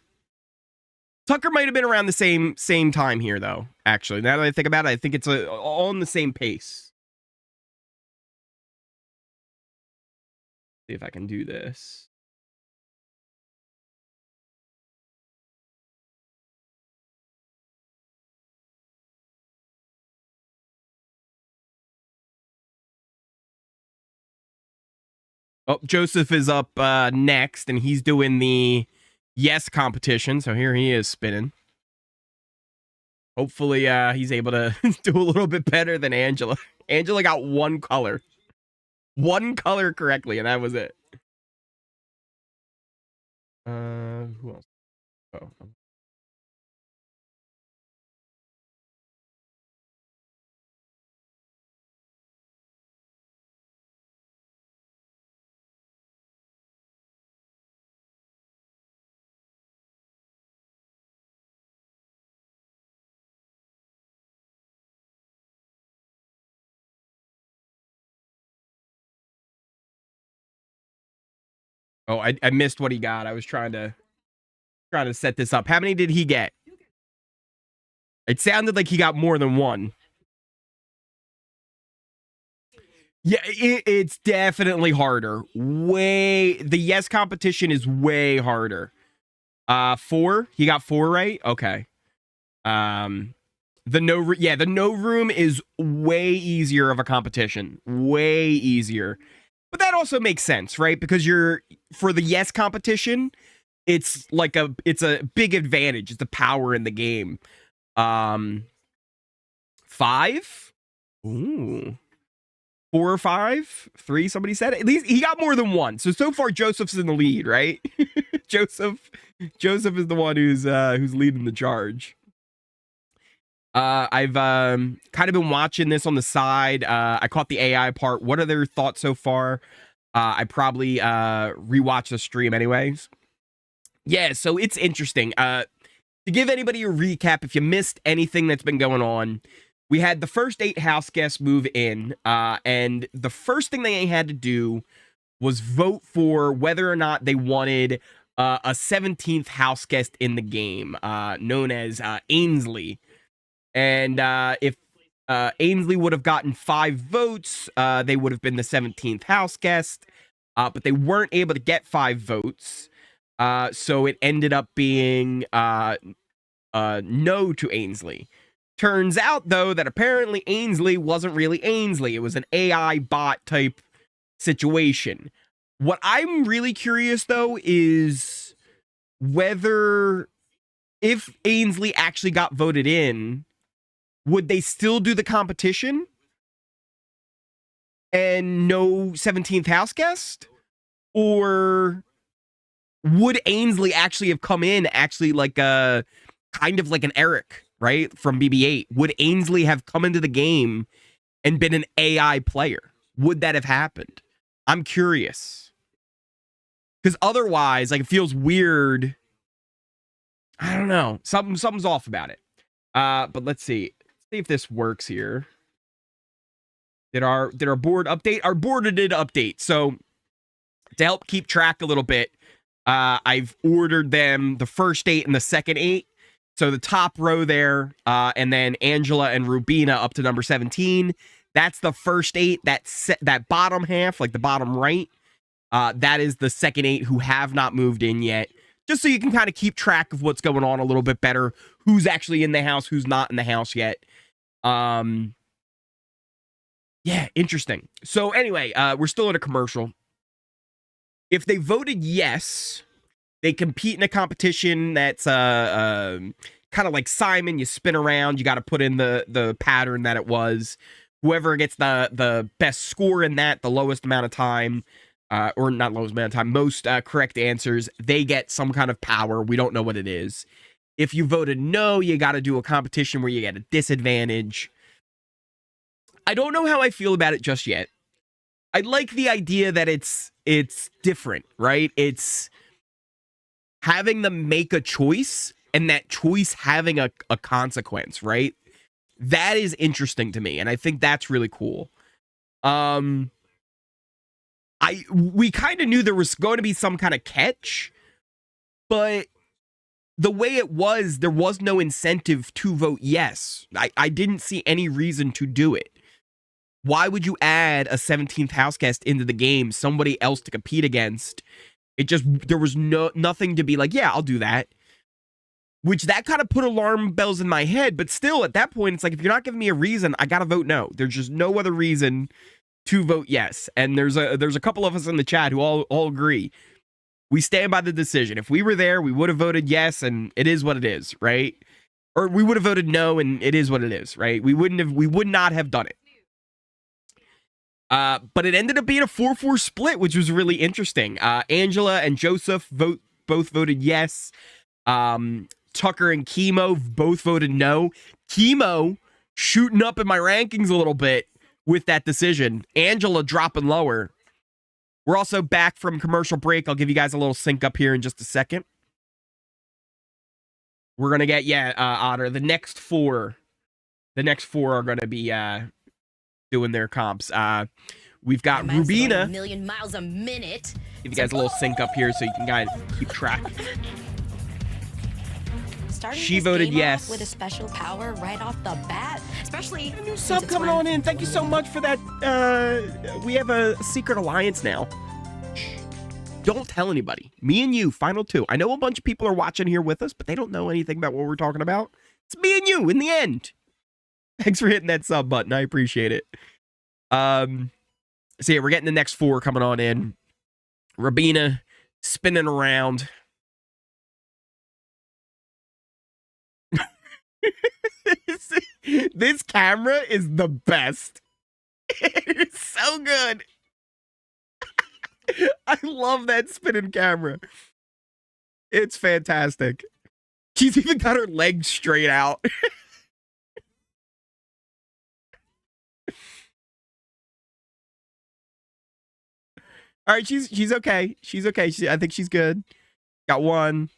Tucker might have been around the same time here, though. Actually, now that I think about it, I think it's all in the same pace. See if I can do this. Oh, Joseph is up next, and he's doing the yes competition. So here he is spinning. Hopefully, he's able to do a little bit better than Angela. Angela got one color correctly, and that was it. Who else? Oh. Oh, I missed what he got. I was trying to set this up. How many did he get? It sounded like he got more than one. Yeah, it's definitely harder. The yes competition is way harder. 4. He got 4 right. Okay. The no room is way easier of a competition. Way easier. But that also makes sense, right? Because for the yes competition, it's a big advantage. It's the power in the game. 5? Ooh. 4 or 5? 3, somebody said it. At least he got more than one. So far Joseph's in the lead, right? Joseph is the one who's leading the charge. I've kind of been watching this on the side. I caught the AI part. What are their thoughts so far? I probably rewatch the stream anyways. Yeah, so it's interesting. To give anybody a recap, if you missed anything that's been going on, we had the first 8 house guests move in, and the first thing they had to do was vote for whether or not they wanted a 17th house guest in the game, known as Ainsley. And if Ainsley would have gotten 5 votes, they would have been the 17th house guest, but they weren't able to get 5 votes, so it ended up being no to Ainsley. Turns out, though, that apparently Ainsley wasn't really Ainsley. It was an AI bot type situation. What I'm really curious, though, is whether if Ainsley actually got voted in, would they still do the competition and no 17th house guest? Or would Ainsley actually have come in like a kind of like an Eric, right, from BB8? Would Ainsley have come into the game and been an AI player? Would that have happened? I'm curious. Because otherwise, like, it feels weird. I don't know. Something's off about it. But let's see. See if this works here. Did our board update? Our board did update. So to help keep track a little bit, I've ordered them the first 8 and the second 8. So the top row there, and then Angela and Rubina up to number 17. That's the first 8. That bottom half, like the bottom right, that is the second 8 who have not moved in yet. Just so you can kind of keep track of what's going on a little bit better. Who's actually in the house, who's not in the house yet. Yeah, interesting. So anyway, we're still in a commercial. If they voted yes, they compete in a competition that's kind of like Simon. You spin around, you got to put in the pattern that it was. Whoever gets the best score in that, the lowest amount of time, or not lowest amount of time, most correct answers, they get some kind of power. We don't know what it is. If you voted no, you got to do a competition where you get a disadvantage. I don't know how I feel about it just yet. I like the idea that it's different, right? It's having them make a choice and that choice having a consequence, right? That is interesting to me, and I think that's really cool. We kind of knew there was going to be some kind of catch, but the way it was, there was no incentive to vote yes. I didn't see any reason to do it. Why would you add a 17th house guest into the game, somebody else to compete against? There was nothing to be like, yeah, I'll do that. Which that kind of put alarm bells in my head, but still at that point, it's like, if you're not giving me a reason, I gotta vote no. There's just no other reason to vote yes. And there's a couple of us in the chat who all agree. We stand by the decision. If we were there, we would have voted yes, and it is what it is, right? Or we would have voted no, and it is what it is, right? We would not have done it. But it ended up being a 4-4 split, which was really interesting. Angela and Joseph both voted yes. Tucker and Chemo both voted no. Chemo shooting up in my rankings a little bit with that decision. Angela dropping lower. We're also back from commercial break. I'll give you guys a little sync up here in just a second. We're going to get, Otter, the next four are going to be doing their comps. We've got Rubina. 1 million miles a minute. Give you guys a little sync up here so you can guys keep track. She voted yes. With a special power right off the bat, especially new sub coming on in. Thank you so much for that. We have a secret alliance now. Don't tell anybody. Me and you, final two. I know a bunch of people are watching here with us, but they don't know anything about what we're talking about. It's me and you in the end. Thanks for hitting that sub button. I appreciate it. So yeah, we're getting the next four coming on in. Rabina spinning around. This camera is the best. It's so good. I love that spinning camera. It's fantastic. She's even got her legs straight out. All right, she's okay. She's okay. I think she's good. Got one.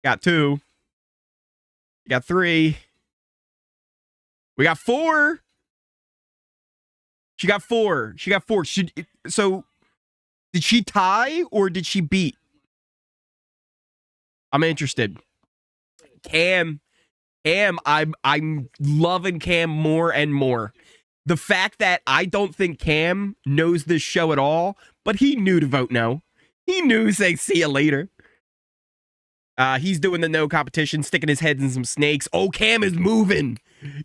Got two. Got three. We got four. She got four. So, did she tie or did she beat? I'm interested. Cam, I'm loving Cam more and more. The fact that I don't think Cam knows this show at all, but he knew to vote no. He knew to say see you later. He's doing the no competition, sticking his head in some snakes. Oh, Cam is moving.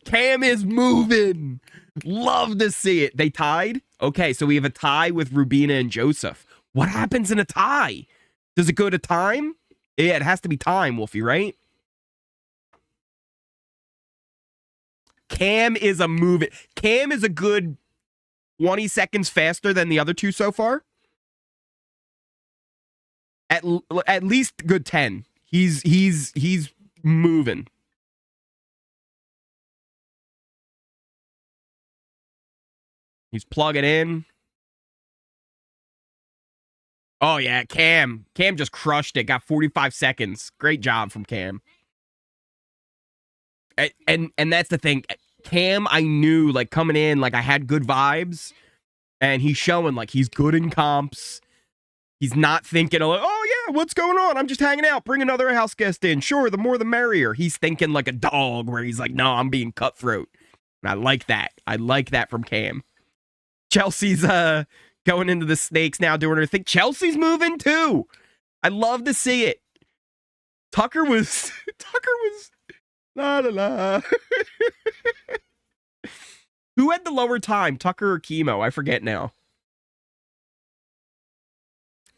Cam is moving. Love to see it. They tied? Okay, so we have a tie with Rubina and Joseph. What happens in a tie? Does it go to time? Yeah, it has to be time, Wolfie, right? Cam is a move. Cam is a good 20 seconds faster than the other two so far. At least good 10. He's moving. He's plugging in. Oh yeah, Cam just crushed it. Got 45 seconds. Great job from Cam. And that's the thing. Cam, I knew like coming in, like I had good vibes, and he's showing like he's good in comps. He's not thinking like, oh yeah, what's going on? I'm just hanging out. Bring another house guest in. Sure, the more the merrier. He's thinking like a dog where he's like, no, I'm being cutthroat. And I like that. I like that from Cam. Chelsea's going into the snakes now, doing her thing. Chelsea's moving too. I love to see it. Tucker was la la la. Who had the lower time, Tucker or Chemo? I forget now.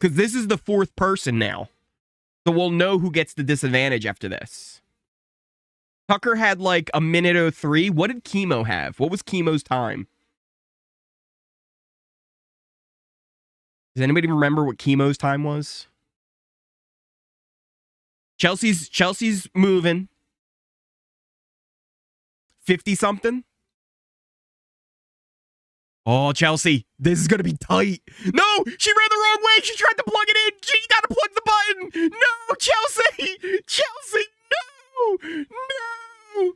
Because this is the fourth person now. So we'll know who gets the disadvantage after this. Tucker had like a minute 03. What did Chemo have? What was Chemo's time? Does anybody remember what Chemo's time was? Chelsea's moving. 50-something? Oh, Chelsea, this is going to be tight. No, she ran the wrong way. She tried to plug it in. She got to plug the button. No, Chelsea. Chelsea, no. No.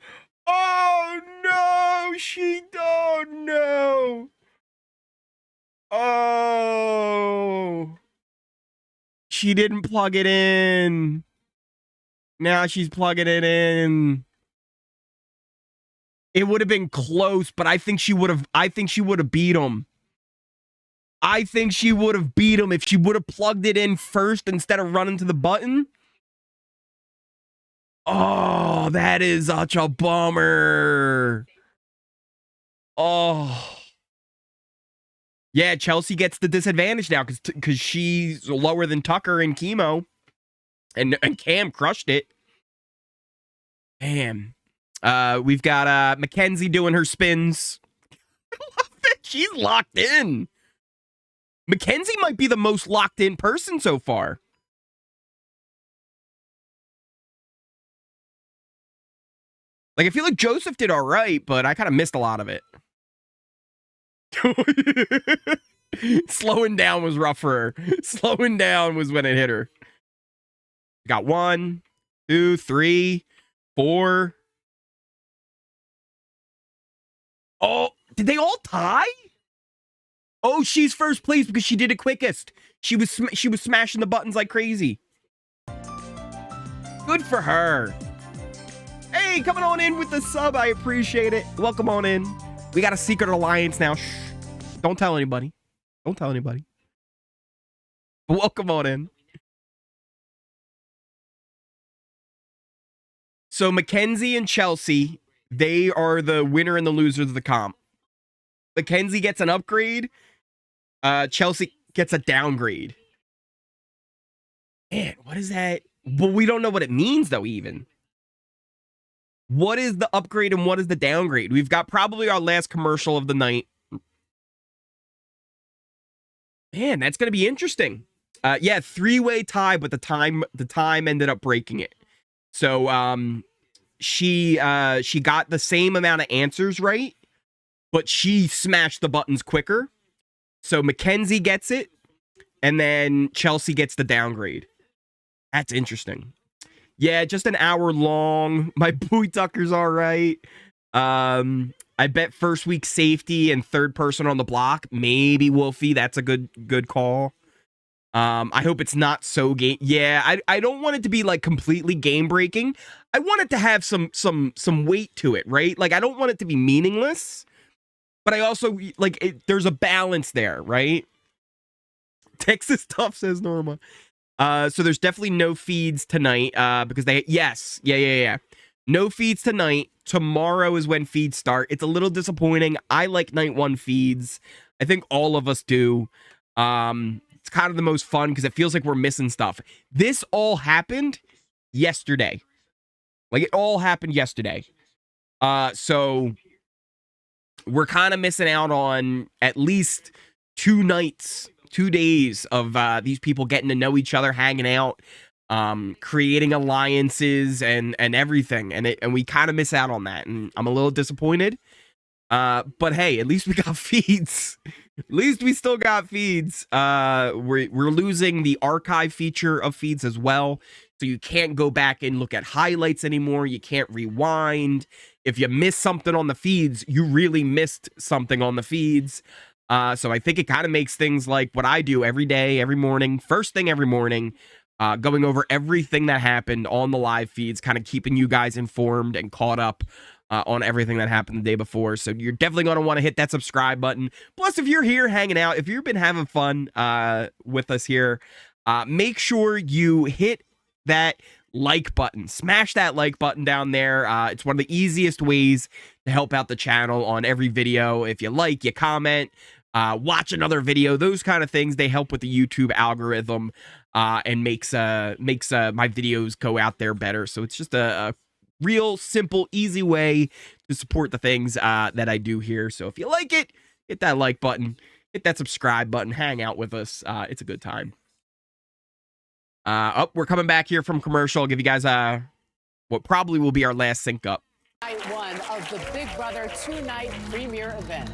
Oh, no. She don't know. Oh. She didn't plug it in. Now she's plugging it in. It would have been close, but I think she would have beat him. I think she would have beat him if she would have plugged it in first instead of running to the button. Oh, that is such a bummer. Oh. Yeah, Chelsea gets the disadvantage now because she's lower than Tucker in chemo. And Cam crushed it. Damn. We've got Mackenzie doing her spins. I love that she's locked in. Mackenzie might be the most locked in person so far. Like, I feel like Joseph did all right, but I kind of missed a lot of it. Slowing down was rough for her. Slowing down was when it hit her. Got 1, 2, 3, 4. Oh, did they all tie? Oh, she's first place because she did it quickest. She was smashing the buttons like crazy. Good for her. Hey, coming on in with the sub. I appreciate it. Welcome on in. We got a secret alliance now. Shh. Don't tell anybody. Don't tell anybody. Welcome on in. So Mackenzie and Chelsea, they are the winner and the losers of the comp. Mackenzie gets an upgrade. Chelsea gets a downgrade. Man, what is that? But we don't know what it means, though, even. What is the upgrade and what is the downgrade? We've got probably our last commercial of the night. Man, that's going to be interesting. Yeah, 3-way tie, but the time ended up breaking it. So she got the same amount of answers right, but she smashed the buttons quicker. So Mackenzie gets it, and then Chelsea gets the downgrade. That's interesting. Yeah, just an hour long. My boy Tucker's all right. I bet first week safety and third person on the block. Maybe Wolfie. That's a good call. I hope it's not so game. Yeah, I don't want it to be like completely game breaking. I want it to have some weight to it, right? Like I don't want it to be meaningless, but I also like there's a balance there, right? Texas Tough says Norma. So there's definitely no feeds tonight because yeah. No feeds tonight. Tomorrow is when feeds start. It's a little disappointing. I like night 1 feeds. I think all of us do. It's kind of the most fun because it feels like we're missing stuff. This all happened yesterday. Like it all happened yesterday. So we're kind of missing out on at least 2 nights, 2 days of these people getting to know each other, hanging out, creating alliances and everything. And we kind of miss out on that. And I'm a little disappointed. But hey, at least we got feeds. At least we still got feeds. We're losing the archive feature of feeds as well. So you can't go back and look at highlights anymore. You can't rewind. If you miss something on the feeds, you really missed something on the feeds. So I think it kind of makes things like what I do every day, every morning, first thing every morning, going over everything that happened on the live feeds, kind of keeping you guys informed and caught up on everything that happened the day before. So you're definitely going to want to hit that subscribe button. Plus, if you're here hanging out, if you've been having fun with us here, make sure you hit that like button. Smash that like button down there. It's one of the easiest ways to help out the channel on every video. If you like, you comment, watch another video, those kind of things, they help with the YouTube algorithm and makes my videos go out there better. So it's just a real simple, easy way to support the things that I do here. So if you like it, hit that like button, hit that subscribe button, hang out with us. It's a good time. We're coming back here from commercial. I'll give you guys what probably will be our last sync up. Night 1 of the Big Brother 2-night premiere event.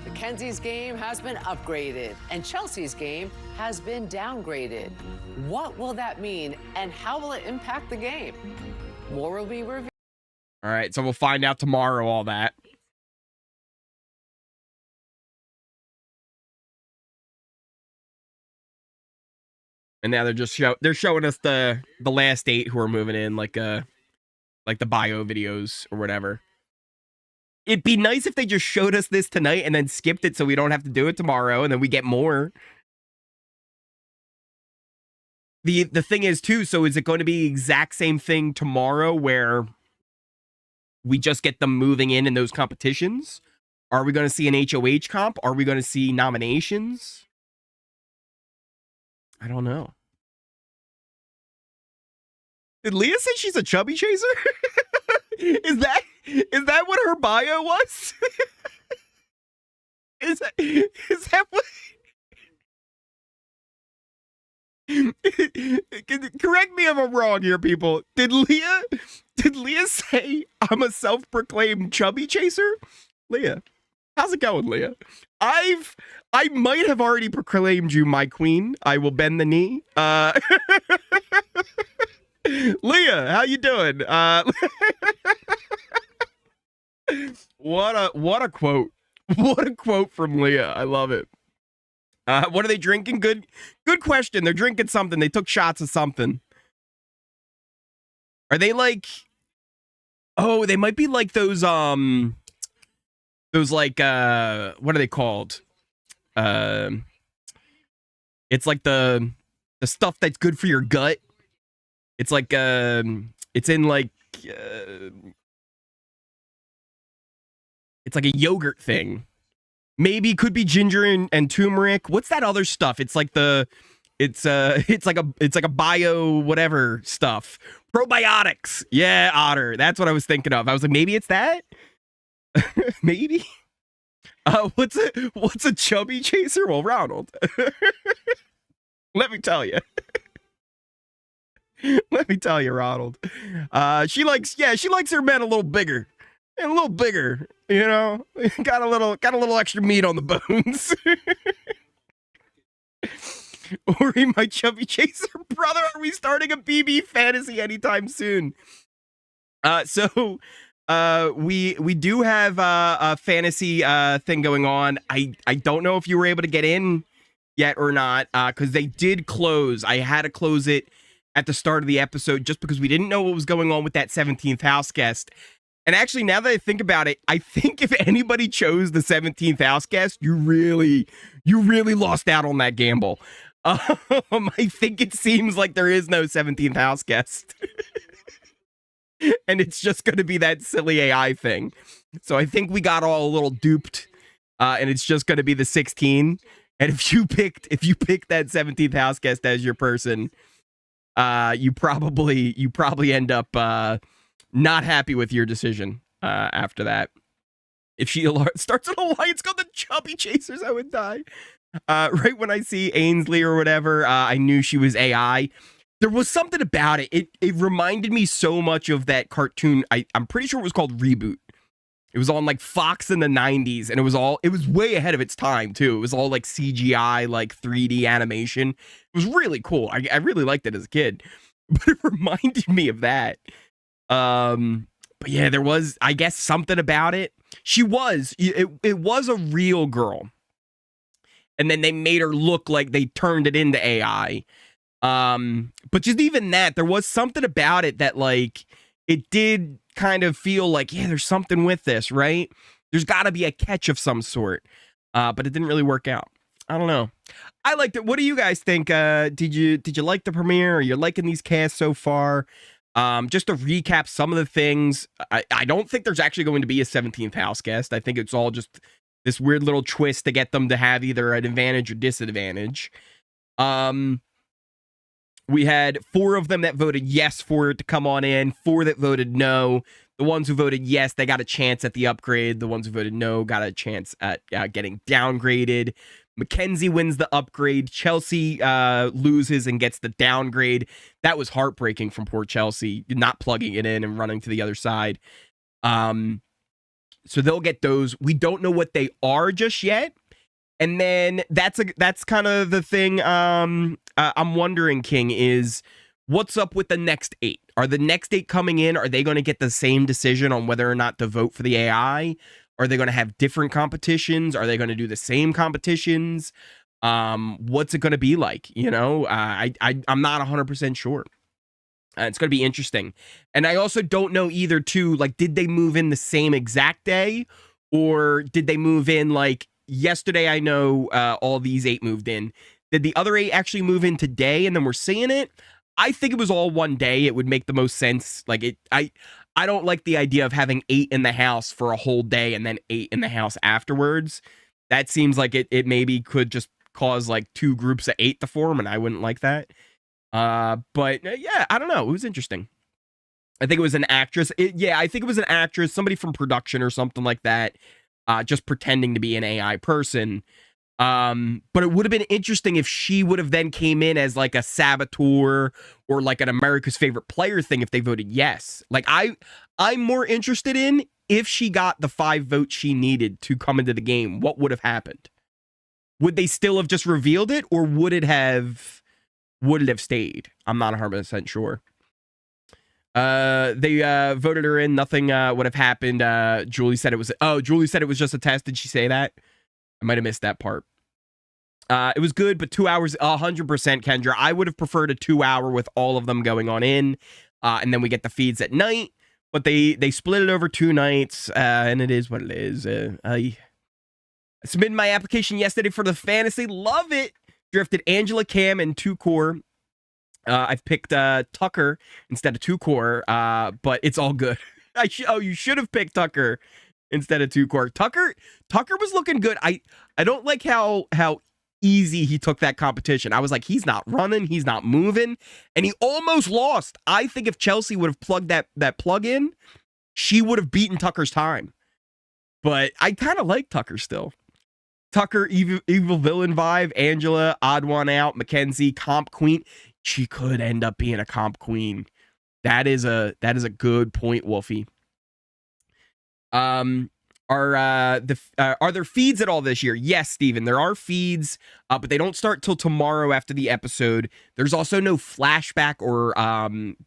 Mackenzie's game has been upgraded and Chelsea's game has been downgraded. What will that mean and how will it impact the game? More will be revealed. All right, so we'll find out tomorrow all that. And now they're showing us the last 8 who are moving in, like the bio videos or whatever. It'd be nice if they just showed us this tonight and then skipped it so we don't have to do it tomorrow and then we get more. The thing is too, so is it going to be the exact same thing tomorrow where we just get them moving in those competitions? Are we going to see an HOH comp? Are we going to see nominations? I don't know. Did Leah say she's a chubby chaser? Is that what her bio was? Is that what? Correct me if I'm wrong here, people. Did Leah say I'm a self-proclaimed chubby chaser? Leah, how's it going, Leah? I might have already proclaimed you my queen. I will bend the knee. Leah, how you doing? What a quote. What a quote from Leah. I love it. What are they drinking? Good question. They're drinking something. They took shots of something. Are they like, oh, they might be like those like, what are they called? It's like the stuff that's good for your gut. It's like, it's in like, it's like a yogurt thing. Maybe could be ginger and turmeric. What's that other stuff? It's like it's like a bio whatever stuff. Probiotics. Yeah, Otter. That's what I was thinking of. I was like, maybe it's that. Maybe. What's a chubby chaser? Well, Ronald. Let me tell you. Let me tell you, Ronald. She likes her men a little bigger. And a little bigger, you know, got a little extra meat on the bones. Ori, my chubby chaser brother, are we starting a BB fantasy anytime soon? So we do have a fantasy thing going on. I don't know if you were able to get in yet or not, because they did close. I had to close it at the start of the episode just because we didn't know what was going on with that 17th house guest. And actually, now that I think about it, I think if anybody chose the 17th house guest, you really lost out on that gamble. I think it seems like there is no 17th house guest. And it's just going to be that silly AI thing. So I think we got all a little duped. And it's just going to be the 16. And if you picked that 17th house guest as your person, you probably end up not happy with your decision after that. If she starts an alliance called the Chubby Chasers, I would die. Right when I see Ainsley or whatever, I knew she was AI. There was something about it. It reminded me so much of that cartoon. I'm pretty sure it was called Reboot. It was on like Fox in the 90s, and it was way ahead of its time too. It was all like CGI, like 3D animation. It was really cool. I really liked it as a kid, but it reminded me of that. But yeah, there was, I guess, something about it. It was a real girl. And then they made her look like they turned it into AI. But just even that, there was something about it that like, it did kind of feel like, yeah, there's something with this, right? There's gotta be a catch of some sort. But it didn't really work out. I don't know. I liked it. What do you guys think? Did you like the premiere? Are you liking these casts so far? Just to recap some of the things, I don't think there's actually going to be a 17th house guest. I think it's all just this weird little twist to get them to have either an advantage or disadvantage. We had 4 of them that voted yes for it to come on in, 4 that voted no. The ones who voted yes, they got a chance at the upgrade. The ones who voted no got a chance at getting downgraded. Mackenzie wins the upgrade. Chelsea loses and gets the downgrade. That was heartbreaking from poor Chelsea, not plugging it in and running to the other side. So they'll get those. We don't know what they are just yet. And then that's kind of the thing I'm wondering, King, is what's up with the next 8? Are the next 8 coming in? Are they going to get the same decision on whether or not to vote for the AI? Are they going to have different competitions? Are they going to do the same competitions? What's it going to be like? You know, I'm not 100% sure. It's going to be interesting. And I also don't know either, too, like, did they move in the same exact day? Or did they move in, like, yesterday? I know all these 8 moved in. Did the other 8 actually move in today and then we're seeing it? I think it was all one day. It would make the most sense. Like, I I don't like the idea of having 8 in the house for a whole day and then 8 in the house afterwards. That seems like it maybe could just cause like 2 groups of 8 to form, and I wouldn't like that. But yeah, I don't know. It was interesting. I think it was an actress. I think it was an actress, somebody from production or something like that, just pretending to be an AI person. But it would have been interesting if she would have then came in as like a saboteur or like an America's Favorite Player thing if they voted yes. Like I'm more interested in if she got the 5 votes she needed to come into the game, what would have happened? Would they still have just revealed it, or would it have stayed? I'm not 100% sure. They voted her in. Nothing would have happened. Julie said it was just a test. Did she say that? I might have missed that part. It was good, but 2 hours, 100%, Kendra. I would have preferred a 2-hour with all of them going on in, and then we get the feeds at night. But they split it over 2 nights, and it is what it is. I submitted my application yesterday for the fantasy. Love it. Drifted Angela, Cam, and 2 core. I've picked Tucker instead of 2 core, but it's all good. You should have picked Tucker instead of 2 core. Tucker was looking good. I don't like how easy he took that competition. I was like, he's not running, he's not moving, and he almost lost. I think if Chelsea would have plugged that plug in, she would have beaten Tucker's time. But I kind of like Tucker still. Tucker, evil villain vibe, Angela, odd one out, Mackenzie, comp queen. She could end up being a comp queen. That is a good point, Wolfie. Are there feeds at all this year? Yes, Steven, there are feeds, but they don't start till tomorrow after the episode. There's also no flashback or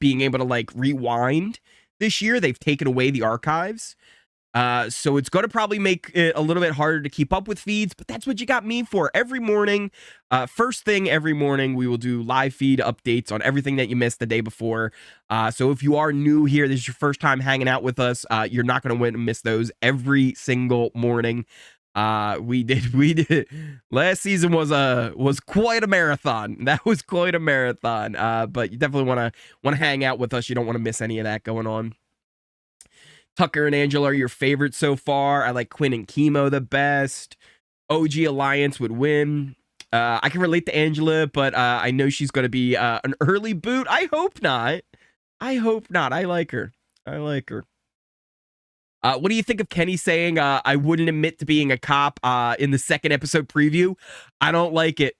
being able to like rewind this year. They've taken away the archives. So it's going to probably make it a little bit harder to keep up with feeds, but that's what you got me for. Every morning, first thing every morning, we will do live feed updates on everything that you missed the day before. So if you are new here, this is your first time hanging out with us, you're not going to miss those every single morning. We did. Last season was quite a marathon. That was quite a marathon. But you definitely want to hang out with us. You don't want to miss any of that going on. Tucker and Angela are your favorites so far. I like Quinn and Chemo the best. OG Alliance would win. I can relate to Angela, but I know she's going to be an early boot. I hope not. I like her. What do you think of Kenny saying, I wouldn't admit to being a cop in the second episode preview? I don't like it.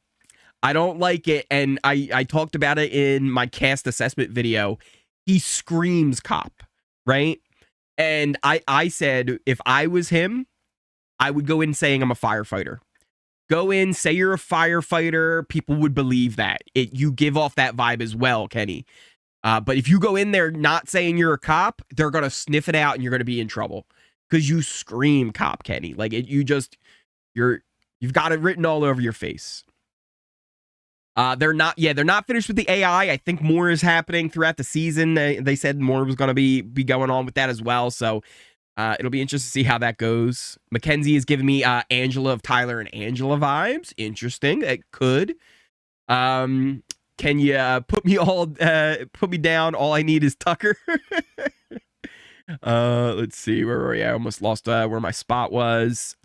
And I talked about it in my cast assessment video. He screams cop, right? And I said, if I was him, I would go in saying I'm a firefighter. Go in, say you're a firefighter. People would believe that. You give off that vibe as well, Kenny. But if you go in there not saying you're a cop, they're going to sniff it out and you're going to be in trouble. Because you scream cop, Kenny. Like, you've got it written all over your face. They're not finished with the AI. I think more is happening throughout the season. They said more was going to be going on with that as well. So it'll be interesting to see how that goes. Mackenzie is giving me Angela of Tyler and Angela vibes. Interesting. It could. Can you put me down? All I need is Tucker. Let's see. Where were we? I almost lost where my spot was.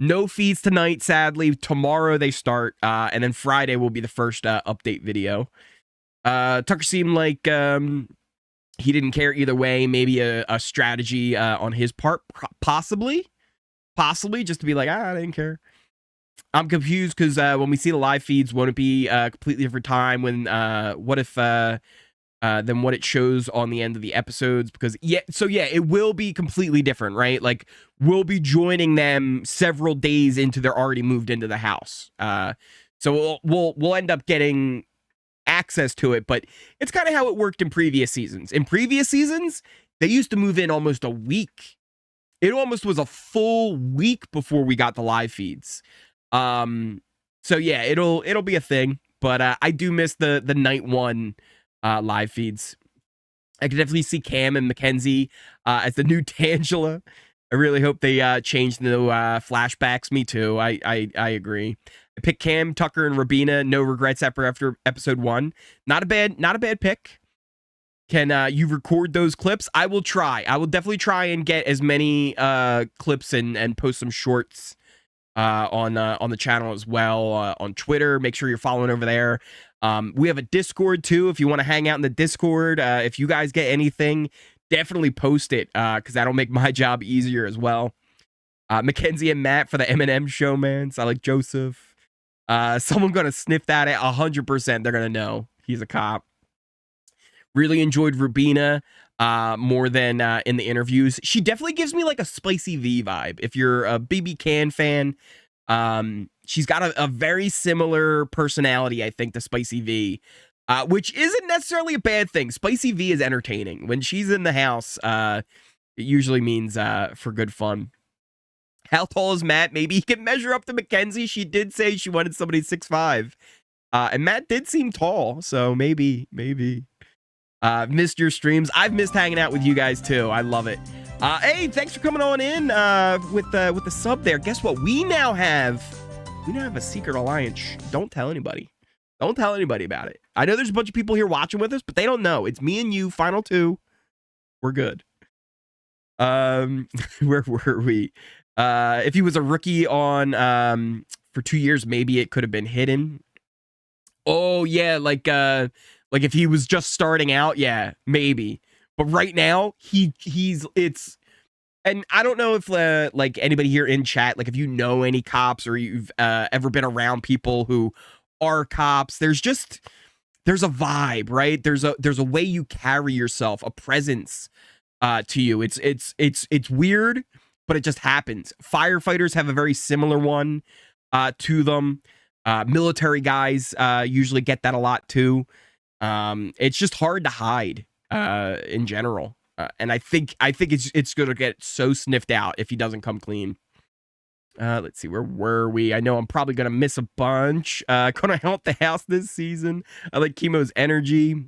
No feeds tonight, sadly. Tomorrow they start, and then Friday will be the first update video. Tucker seemed like he didn't care either way. Maybe a strategy on his part, possibly, just to be like, I didn't care. I'm confused because when we see the live feeds, won't it be a completely different time? When what if than what it shows on the end of the episodes? Because it will be completely different, right? Like, we'll be joining them several days into they're already moved into the house. So we'll end up getting access to it, but it's kind of how it worked in previous seasons. In previous seasons, they used to move in almost a week. It almost was a full week before we got the live feeds. So yeah, it'll be a thing, but I do miss the night one live feeds. I could definitely see Cam and Mackenzie as the new Tangela. I really hope they change the flashbacks. Me too. I agree. I picked Cam, Tucker, and Rabina. No regrets after episode 1. Not a bad pick. can you record those clips? I will try. I will definitely try and get as many clips and post some shorts on the channel as well, on Twitter. Make sure you're following over there. We have a Discord too. If you want to hang out in the Discord, if you guys get anything, definitely post it, because that'll make my job easier as well. Mackenzie and Matt for the M&M show, man. So I like Joseph. Someone gonna sniff that at 100%. They're gonna know he's a cop. Really enjoyed Rubina more than in the interviews. She definitely gives me like a Spicy V vibe. If you're a BB Can fan, she's got a very similar personality, I think, to Spicy V, which isn't necessarily a bad thing. Spicy V is entertaining. When she's in the house, it usually means for good fun. How tall is Matt? Maybe he can measure up to Mackenzie. She did say she wanted somebody 6'5". And Matt did seem tall, so maybe. Missed your streams. I've missed hanging out with you guys too. I love it. Hey, thanks for coming on in with the sub there. Guess what? We now have a secret alliance. Don't tell anybody. Don't tell anybody about it. I know there's a bunch of people here watching with us, but they don't know. It's me and you, final two. We're good. Where were we? If he was a rookie on for 2 years, maybe it could have been hidden. Oh yeah, like if he was just starting out, yeah, maybe. But right now, it's, and I don't know if like anybody here in chat, like if you know any cops or you've ever been around people who are cops, there's a vibe, right? There's a way you carry yourself, a presence to you. It's weird, but it just happens. Firefighters have a very similar one to them. Military guys usually get that a lot too. It's just hard to hide in general, and I think it's gonna get so sniffed out if he doesn't come clean. Let's see, where were we? I know I'm probably gonna miss a bunch. Gonna help the house this season. I like Chemo's energy.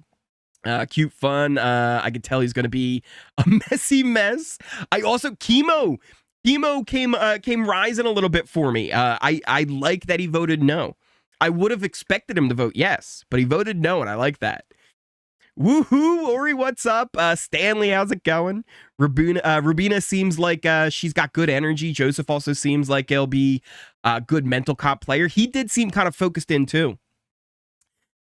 Cute fun. I could tell he's gonna be a messy mess. I also Chemo came rising a little bit for me. I like that he voted no. I would have expected him to vote yes, but he voted no, and I like that. Woohoo, Ori, what's up? Stanley, how's it going? Rubina seems like she's got good energy. Joseph also seems like he'll be a good mental cop player. He did seem kind of focused in too.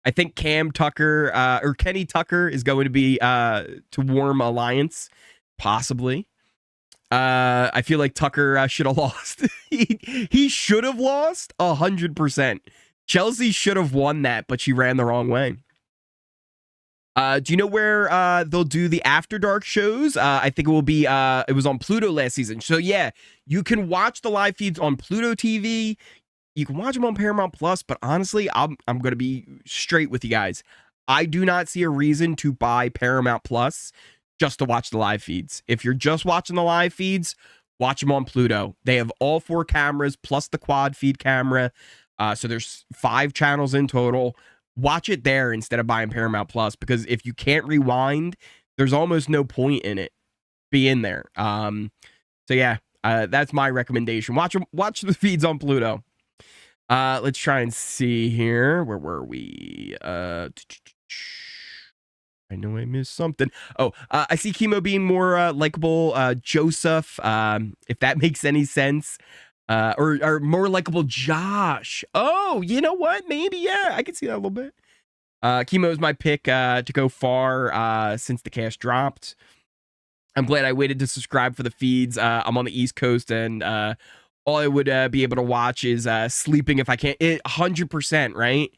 I think Cam Tucker or Kenny Tucker is going to be to Warm Alliance, possibly. I feel like Tucker should have lost. He should have lost 100%. Chelsea should have won that, but she ran the wrong way. Do you know where they'll do the After Dark shows? I think it will be, it was on Pluto last season. So yeah, you can watch the live feeds on Pluto TV. You can watch them on Paramount Plus, but honestly, I'm going to be straight with you guys. I do not see a reason to buy Paramount Plus just to watch the live feeds. If you're just watching the live feeds, watch them on Pluto. They have all 4 cameras plus the quad feed camera. So there's 5 channels in total. Watch it there instead of buying Paramount Plus, because if you can't rewind, there's almost no point in it being there. So yeah, that's my recommendation. Watch the feeds on Pluto. Let's try and see here. Where were we? I know I missed something. Oh, I see Chemo being more likable. Joseph, if that makes any sense. Or more likable Josh. Oh, you know what? Maybe, yeah, I can see that a little bit. Chemo is my pick to go far since the cast dropped. I'm glad I waited to subscribe for the feeds. I'm on the East Coast, and all I would be able to watch is sleeping if I can't. 100%, right?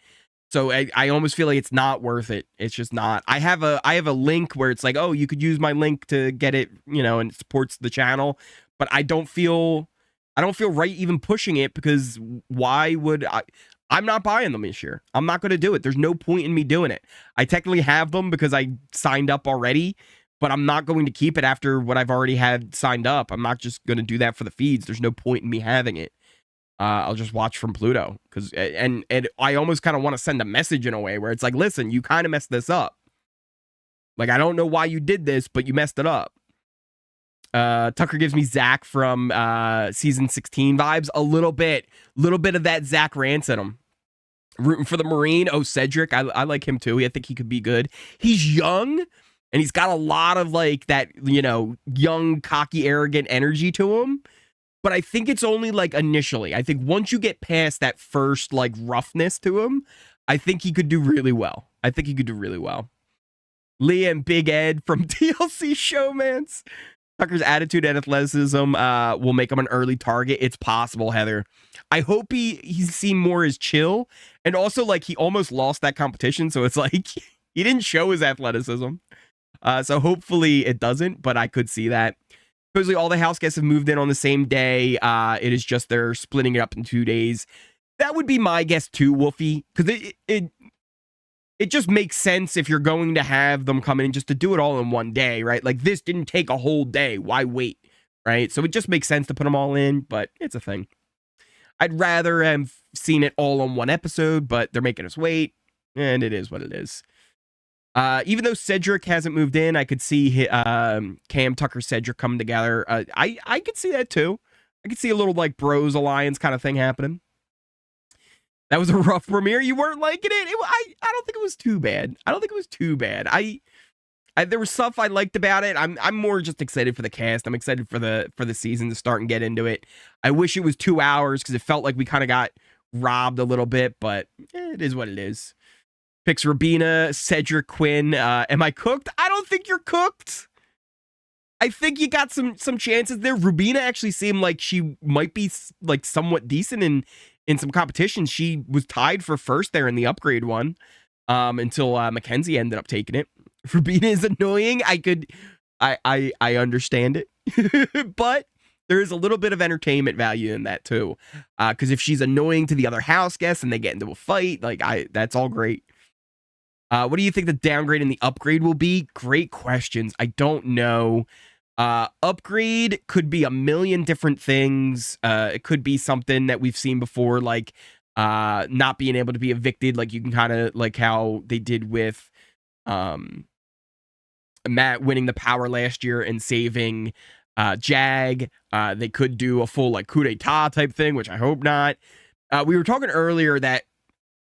So I almost feel like it's not worth it. It's just not. I have a link where it's like, oh, you could use my link to get it, and it supports the channel. But I don't feel right even pushing it, because why would I? I'm not buying them this year. I'm not going to do it. There's no point in me doing it. I technically have them because I signed up already, but I'm not going to keep it after what I've already had signed up. I'm not just going to do that for the feeds. There's no point in me having it. I'll just watch from Pluto, because and I almost kind of want to send a message in a way where it's like, listen, you kind of messed this up. Like, I don't know why you did this, but you messed it up. Tucker gives me Zach from season 16 vibes. A little bit of that Zach Ransom. Rooting for the Marine. Oh, Cedric. I like him too. I think he could be good. He's young, and he's got a lot of like that, you know, young, cocky, arrogant energy to him. But I think it's only like initially. I think once you get past that first like roughness to him, I think he could do really well. Leah and Big Ed from TLC Showmance. Tucker's attitude and athleticism will make him an early target. It's possible, Heather. I hope he's seen more as chill. And also, like, he almost lost that competition, so it's like he didn't show his athleticism. So hopefully it doesn't, but I could see that. Supposedly all the house guests have moved in on the same day. It is just they're splitting it up in 2 days. That would be my guess too, Wolfie, because it just makes sense if you're going to have them come in just to do it all in one day, right? Like, this didn't take a whole day. Why wait, right? So it just makes sense to put them all in, but it's a thing. I'd rather have seen it all on one episode, but they're making us wait, and it is what it is. Even though Cedric hasn't moved in, I could see Cam, Tucker, Cedric coming together. I could see that too. I could see a little, like, bros alliance kind of thing happening. That was a rough premiere. You weren't liking it. I don't think it was too bad. There was stuff I liked about it. I'm more just excited for the cast. I'm excited for the season to start and get into it. I wish it was 2 hours because it felt like we kind of got robbed a little bit, but it is what it is. Picks Rabina, Cedric, Quinn. Am I cooked? I don't think you're cooked. I think you got some chances there. Rubina actually seemed like she might be like somewhat decent in some competitions. She was tied for first there in the upgrade one until Mackenzie ended up taking it. Rubina is annoying. I understand it, but there is a little bit of entertainment value in that too. Because if she's annoying to the other house guests and they get into a fight, like that's all great. What do you think the downgrade and the upgrade will be? Great questions. I don't know. Upgrade could be a million different things. It could be something that we've seen before, like not being able to be evicted, like you can kind of like how they did with Matt winning the power last year and saving Jag. They could do a full like coup d'etat type thing, which I hope not. We were talking earlier that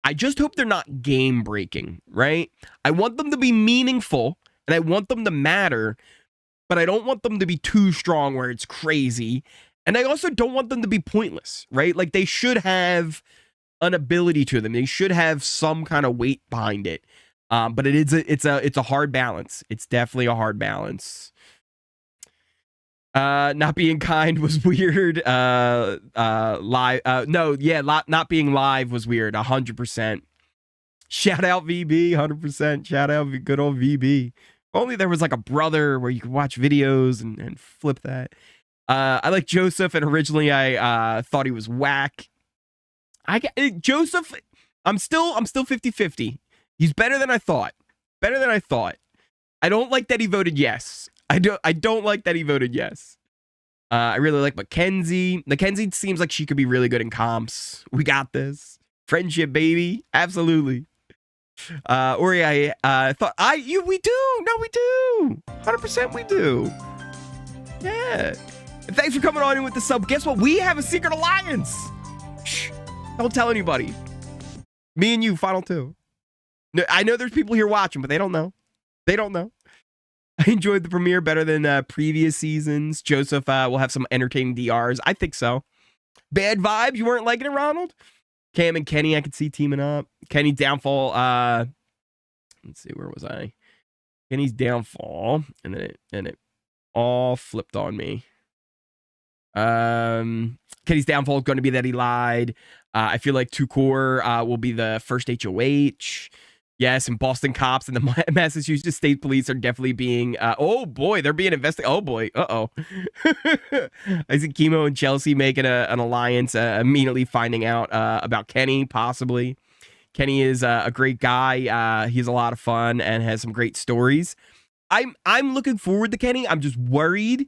I just hope they're not game breaking, right? I want them to be meaningful and I want them to matter, but I don't want them to be too strong where it's crazy. And I also don't want them to be pointless, right? Like they should have an ability to them. They should have some kind of weight behind it. But it's a hard balance. It's definitely a hard balance. Not being kind was weird. Live. Not being live was weird. 100%. Shout out VB. 100%. Shout out good old VB. Only there was like a brother where you could watch videos and flip that. I like Joseph, and originally I thought he was whack. Joseph, I'm still 50-50. He's better than I thought. I don't like that he voted yes. I don't like that he voted yes. I really like Mackenzie. Mackenzie seems like she could be really good in comps. We got this. Friendship, baby. Absolutely. Ori, I thought we do. No, we do. 100% we do. Yeah. And thanks for coming on in with the sub. Guess what? We have a secret alliance. Shh. Don't tell anybody. Me and you, final two. No, I know there's people here watching, but they don't know. I enjoyed the premiere better than previous seasons. Joseph will have some entertaining DRs. I think so. Bad vibes. You weren't liking it, Ronald? Cam and Kenny, I could see teaming up. Kenny downfall. Let's see, where was I? Kenny's downfall, and then it all flipped on me. Kenny's downfall is going to be that he lied. I feel like Tukor will be the first HOH. Yes, and Boston cops and the Massachusetts State Police are definitely being, oh boy, they're being investigated. Oh boy, uh-oh. I see Chemo and Chelsea making an alliance, immediately finding out about Kenny, possibly. Kenny is a great guy. He's a lot of fun and has some great stories. I'm looking forward to Kenny. I'm just worried.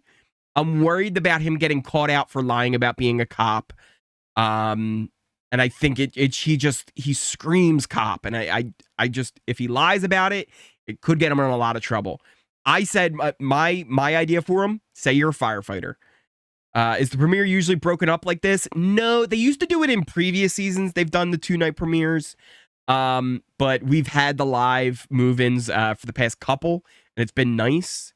I'm worried about him getting caught out for lying about being a cop. And I think he screams cop. And I just, if he lies about it, it could get him in a lot of trouble. I said my idea for him, say you're a firefighter. Is the premiere usually broken up like this? No, they used to do it in previous seasons. They've done the 2-night premieres. But we've had the live move-ins for the past couple. and it's been nice.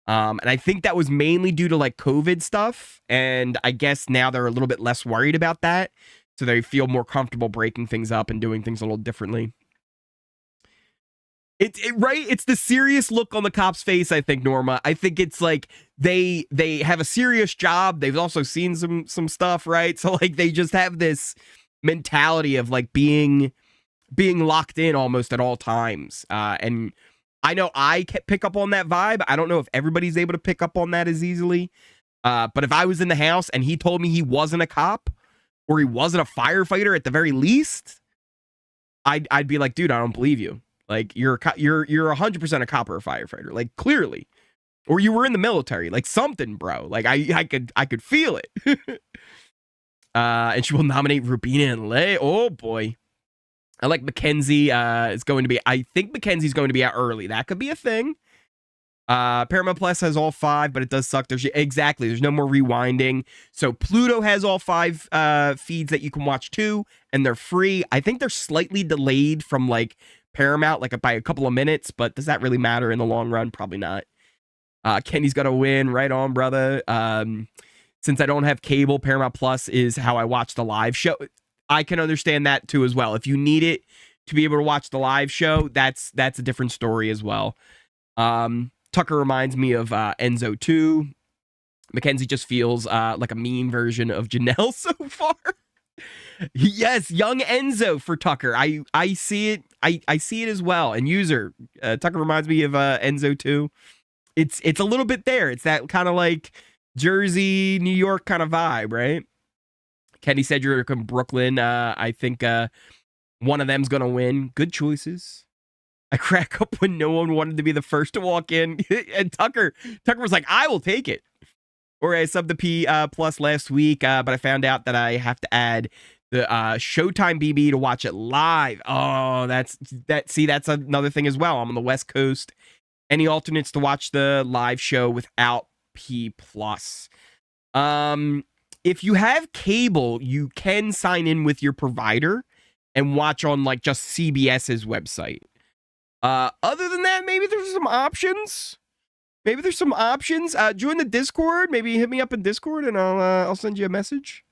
And I think that was mainly due to like COVID stuff. And I guess now they're a little bit less worried about that. So they feel more comfortable breaking things up and doing things a little differently. Right? It's the serious look on the cop's face, I think, Norma. I think it's like they have a serious job. They've also seen some stuff, right? So like they just have this mentality of like being locked in almost at all times. And I know I pick up on that vibe. I don't know if everybody's able to pick up on that as easily. But if I was in the house and he told me he wasn't a cop or he wasn't a firefighter at the very least, I'd be like, dude, I don't believe you. Like you're 100% a cop or a firefighter, like clearly, or you were in the military, like something, bro. Like I could feel it. And she will nominate Rubina and Lay. Oh boy, I like Mackenzie. Is going to be. I think Mackenzie's going to be out early. That could be a thing. Paramount Plus has all 5, but it does suck. There's no more rewinding. So Pluto has all 5 feeds that you can watch too, and they're free. I think they're slightly delayed from like Paramount, like by a couple of minutes, but does that really matter in the long run? Probably not. Kenny's got to win. Right on, brother. Since I don't have cable, Paramount Plus is how I watch the live show. I can understand that too as well. If you need it to be able to watch the live show, that's a different story as well. Tucker reminds me of Enzo 2. Mackenzie just feels like a mean version of Janelle so far. Yes, young Enzo for Tucker. I see it. I see it as well. And user Tucker reminds me of Enzo 2. It's a little bit there. It's that kind of like Jersey, New York kind of vibe, right? Kenny said you're in Brooklyn. I think one of them's gonna win. Good choices. I crack up when no one wanted to be the first to walk in. And Tucker was like, I will take it. Or I subbed the P plus last week, but I found out that I have to add the Showtime BB to watch it live. Oh, that's another thing as well. I'm on the West Coast. Any alternates to watch the live show without P plus? If you have cable, you can sign in with your provider and watch on like just CBS's website. Other than that, maybe there's some options. Join the Discord. Maybe hit me up in Discord and I'll send you a message.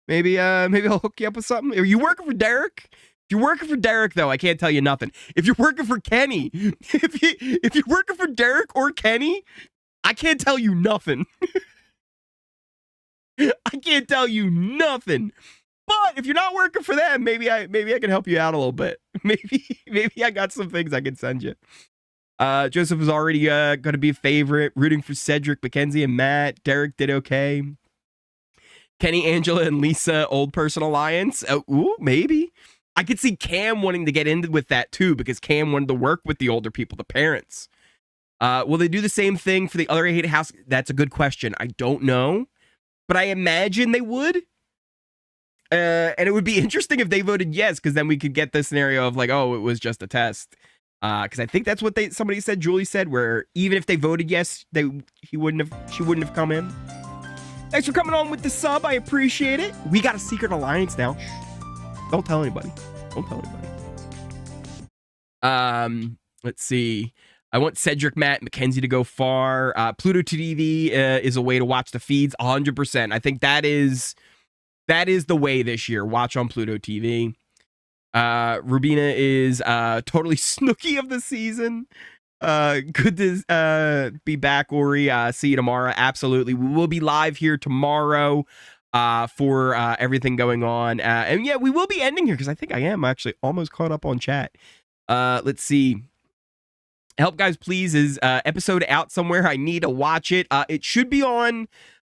Maybe I'll hook you up with something. Are you working for Derek? If you're working for Derek, though, I can't tell you nothing. If you're working for Kenny, if you're working for Derek or Kenny, I can't tell you nothing. I can't tell you nothing. But if you're not working for them, maybe I can help you out a little bit. Maybe I got some things I can send you. Joseph was already going to be a favorite, rooting for Cedric, Mackenzie, and Matt. Derek did okay. Kenny, Angela, and Lisa, old person alliance. Ooh, maybe. I could see Cam wanting to get into with that too, because Cam wanted to work with the older people, the parents. Will they do the same thing for the other 8 house? That's a good question. I don't know, but I imagine they would. And it would be interesting if they voted yes, because then we could get the scenario of like, oh, it was just a test. Because I think that's what somebody said, Julie said, where even if they voted yes, she wouldn't have come in. Thanks for coming on with the sub. I appreciate it. We got a secret alliance now. Don't tell anybody. Let's see. I want Cedric, Matt, and Mackenzie to go far. Pluto TV is a way to watch the feeds 100%. I think that is the way this year. Watch on Pluto TV. Rubina is totally Snooki of the season. Good to be back, Ori. See you tomorrow. Absolutely. We will be live here tomorrow for everything going on. And yeah, we will be ending here because I think I am actually almost caught up on chat. Let's see. Help Guys Please is episode out somewhere. I need to watch it. It should be on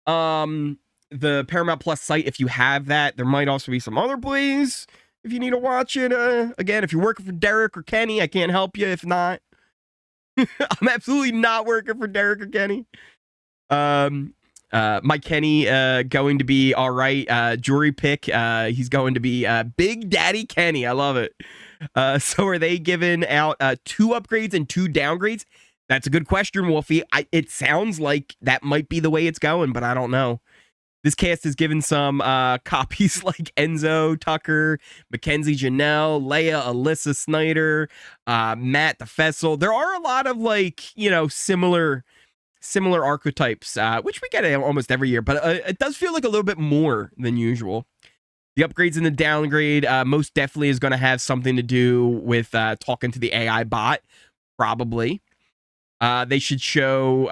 the Paramount Plus site if you have that. There might also be some other plays if you need to watch it. Again, if you're working for Derek or Kenny, I can't help you if not. I'm absolutely not working for Derek or Kenny. My Kenny going to be all right. Jury pick. He's going to be Big Daddy Kenny. I love it. So are they giving out 2 upgrades and 2 downgrades? That's a good question, Wolfie. It sounds like that might be the way it's going, but I don't know. This cast is given some copies like Enzo, Tucker, Mackenzie Janelle, Leia, Alyssa Snyder, Matt the Fessel. There are a lot of like, you know, similar archetypes, which we get almost every year, but it does feel like a little bit more than usual. The upgrades and the downgrade most definitely is going to have something to do with talking to the AI bot, probably. They should throw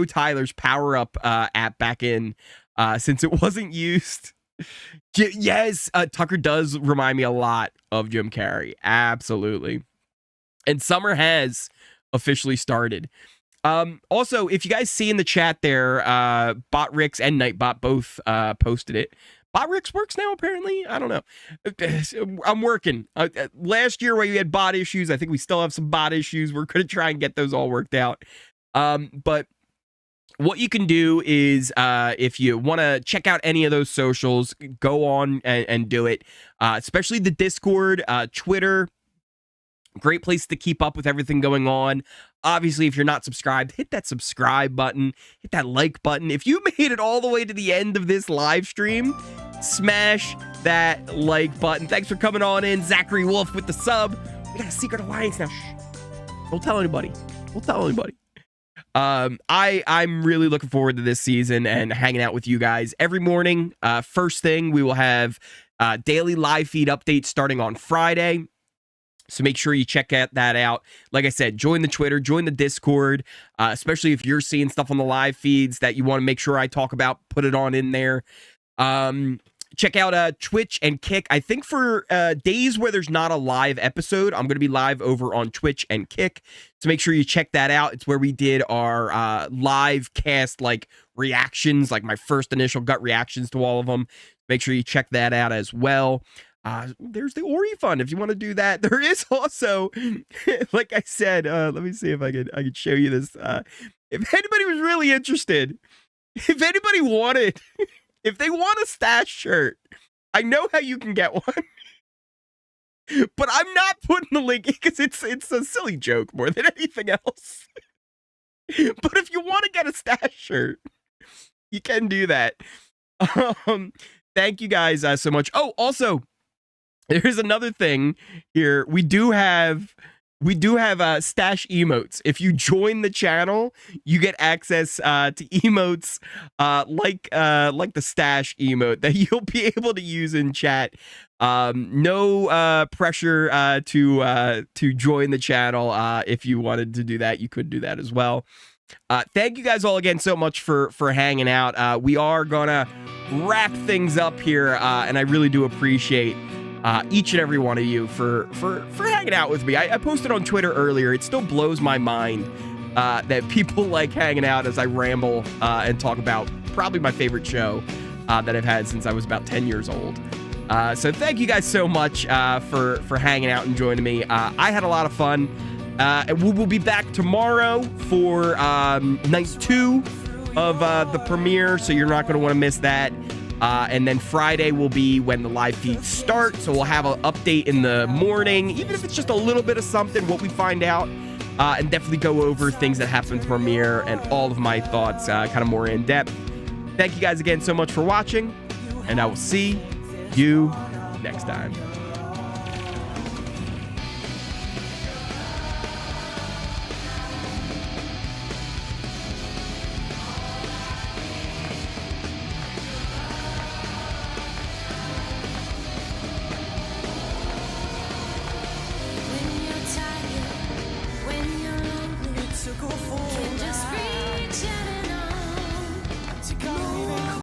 Tyler's power up app back in since it wasn't used. Yes, Tucker does remind me a lot of Jim Carrey. Absolutely. And summer has officially started. Also, if you guys see in the chat there, BotRix and Nightbot both posted it. BotRix works now, apparently. I don't know. I'm working. Last year, where you had bot issues, I think we still have some bot issues. We're going to try and get those all worked out. But what you can do is, if you want to check out any of those socials, go on and do it. Especially the Discord, Twitter. Great place to keep up with everything going on. Obviously, if you're not subscribed, hit that subscribe button, hit that like button. If you made it all the way to the end of this live stream, smash that like button. Thanks for coming on in, Zachary Wolf with the sub. We got a secret alliance now. Shh. Don't tell anybody. Don't tell anybody. I'm really looking forward to this season and hanging out with you guys every morning. First thing, we will have daily live feed updates starting on Friday. So make sure you check that out. Like I said, join the Twitter, join the Discord, especially if you're seeing stuff on the live feeds that you want to make sure I talk about, put it on in there. Check out Twitch and Kick. I think for days where there's not a live episode, I'm going to be live over on Twitch and Kick. So make sure you check that out. It's where we did our live cast like reactions, like my first initial gut reactions to all of them. Make sure you check that out as well. There's the Ori Fund if you want to do that. There is also, like I said, let me see if I could show you this. If anybody was really interested, if anybody wanted, if they want a stash shirt, I know how you can get one. But I'm not putting the link because it's a silly joke more than anything else. But if you want to get a stash shirt, you can do that. Thank you guys so much. Oh, also, there's another thing here. We do have stash emotes. If you join the channel, you get access to emotes like the stash emote that you'll be able to use in chat. No pressure to join the channel. If you wanted to do that, you could do that as well. Thank you guys all again so much for hanging out. We are gonna wrap things up here, and I really do appreciate each and every one of you for hanging out with me. I posted on Twitter earlier. It still blows my mind that people like hanging out as I ramble and talk about probably my favorite show that I've had since I was about 10 years old. So thank you guys so much for hanging out and joining me. I had a lot of fun. And we will be back tomorrow for night 2 of the premiere, so you're not going to want to miss that. And then Friday will be when the live feeds start, so we'll have an update in the morning, even if it's just a little bit of something, what we find out, and definitely go over things that happen to premiere and all of my thoughts kind of more in depth. Thank you guys again so much for watching, and I will see you next time.